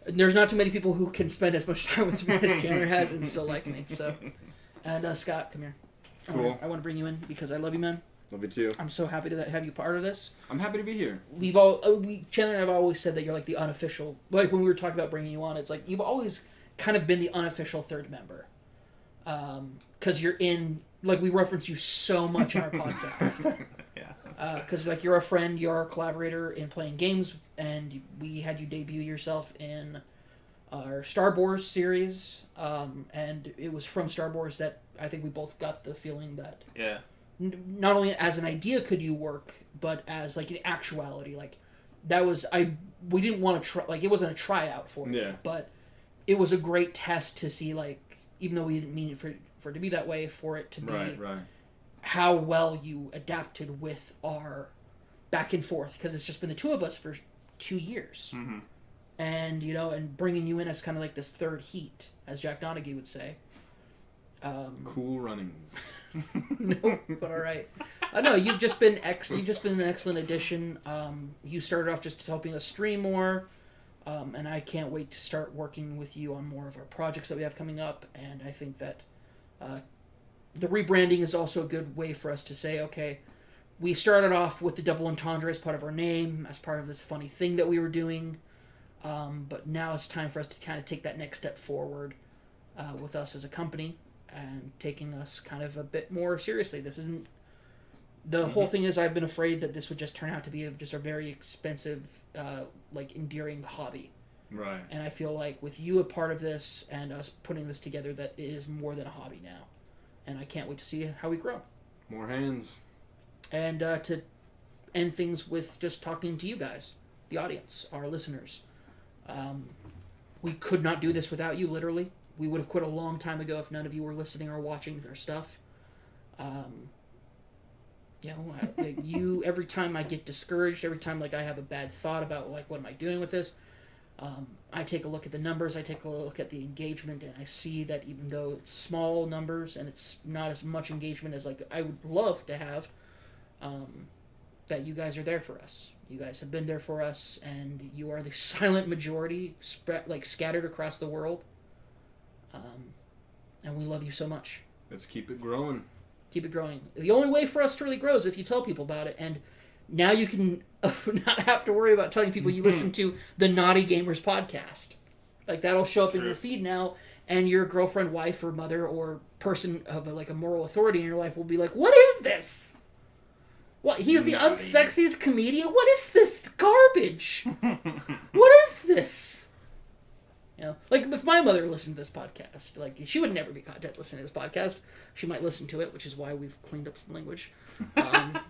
There's not too many people who can spend as much time with me as Chandler has and still like me. So, and Scott, come here. Cool. I want to bring you in because I love you, man. Love you too. I'm so happy to have you part of this. I'm happy to be here. Chandler and I have always said that you're like the unofficial. Like when we were talking about bringing you on, it's like you've always kind of been the unofficial third member. Because you're in, like we reference you so much in our podcast. Yeah. Because like you're a friend, you're our collaborator in playing games, and we had you debut yourself in our Star Wars series, and it was from Star Wars that I think we both got the feeling that not only as an idea could you work, but as like an actuality, like that was we didn't want to try, like it wasn't a tryout for it, but it was a great test to see, like, even though we didn't mean it for it to be that way, for it to be how well you adapted with our back and forth, because it's just been the two of us for 2 years. Mm-hmm. And, and bringing you in as kind of like this third heat, as Jack Donaghy would say. Cool runnings. No, but all right. No, you've just been an excellent addition. You started off just helping us stream more, and I can't wait to start working with you on more of our projects that we have coming up. And I think that the rebranding is also a good way for us to say, okay, we started off with the double entendre as part of our name, as part of this funny thing that we were doing, but now it's time for us to kind of take that next step forward with us as a company and taking us kind of a bit more seriously. This isn't... The whole thing is I've been afraid that this would just turn out to be just a very expensive, endearing hobby. Right. And I feel like with you a part of this and us putting this together, that it is more than a hobby now. And I can't wait to see how we grow. More hands. And to end things with just talking to you guys, the audience, our listeners. We could not do this without you, literally. We would have quit a long time ago if none of you were listening or watching our stuff. Every time I get discouraged, every time I have a bad thought about what am I doing with this, I take a look at the numbers, I take a look at the engagement, and I see that even though it's small numbers and it's not as much engagement as I would love to have, that you guys are there for us. You guys have been there for us, and you are the silent majority scattered across the world. And we love you so much. Let's keep it growing. Keep it growing. The only way for us to really grow is if you tell people about it. And now you can not have to worry about telling people you listen to the Knotty Gamers podcast. That'll show up in your feed now, and your girlfriend, wife, or mother, or person of a moral authority in your life will be like, "What is this?" What? He's the Knotty. unsexiest comedian? What is this garbage? What is this? You know, like, if my mother listened to this podcast, like, she would never be content listening to this podcast. She might listen to it, which is why we've cleaned up some language. I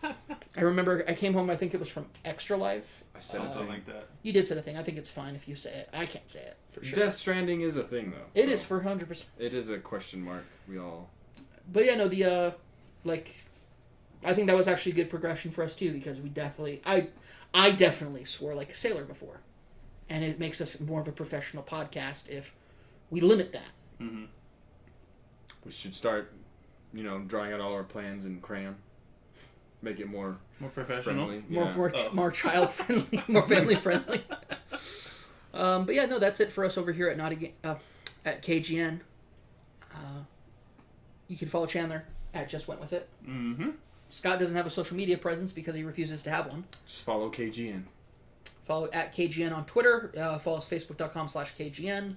remember I came home, I think it was from Extra Life. I said Something like that. You did say a thing. I think it's fine if you say it. I can't say it, for sure. Death Stranding is a thing, though. It is for 100%. It is a question mark. We all... But yeah, no, the, like... I think that was actually a good progression for us, too, because we definitely... I definitely swore like a sailor before. And it makes us more of a professional podcast if we limit that. Mm-hmm. We should start, drawing out all our plans in crayon. Make it more professional. friendly. More child friendly, more family friendly. But yeah, no, that's it for us over here at Knotty, at KGN. You can follow Chandler at Just Went With It. Mm-hmm. Scott doesn't have a social media presence because he refuses to have one. Just follow KGN. Follow at KGN on Twitter. Follow us facebook.com/KGN.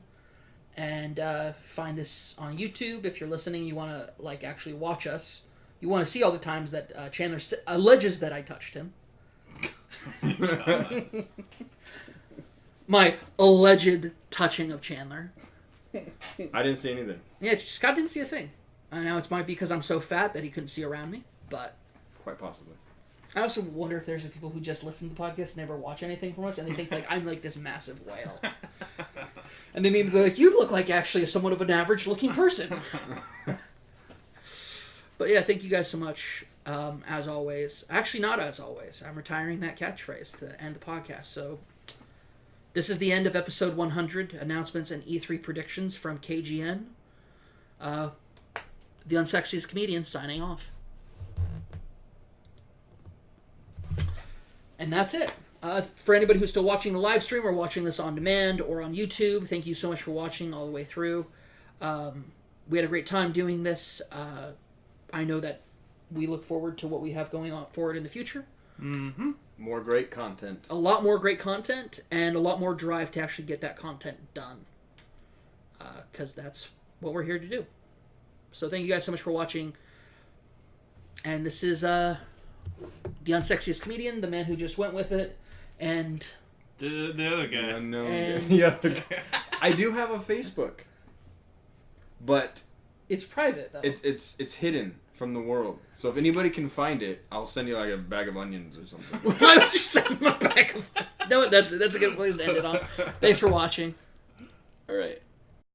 And find us on YouTube. If you're listening, you want to actually watch us. You want to see all the times that Chandler alleges that I touched him. My alleged touching of Chandler. I didn't see anything. Yeah, Scott didn't see a thing. I know it might be because I'm so fat that he couldn't see around me, but... Quite possibly. I also wonder if there's people who just listen to the podcast and never watch anything from us, and they think, I'm like this massive whale. And they maybe they're like, you look like actually somewhat of an average-looking person. But yeah, thank you guys so much, as always. Actually, not as always. I'm retiring that catchphrase to end the podcast, so... This is the end of episode 100, announcements and E3 predictions from KGN. The unsexiest comedian signing off. And that's it. For anybody who's still watching the live stream or watching this on demand or on YouTube, thank you so much for watching all the way through. We had a great time doing this. I know that we look forward to what we have going on forward in the future. Mm-hmm. More great content. A lot more great content and a lot more drive to actually get that content done. Because that's what we're here to do. So thank you guys so much for watching. And this is the unsexiest comedian, the man who just went with it, and the other guy. Unknown And- guy. The other guy. I do have a Facebook, but it's private though. it's hidden from the world. So if anybody can find it, I'll send you like a bag of onions or something. Why would you send him a bag of... No, that's a good place to end it on. Thanks for watching. All right.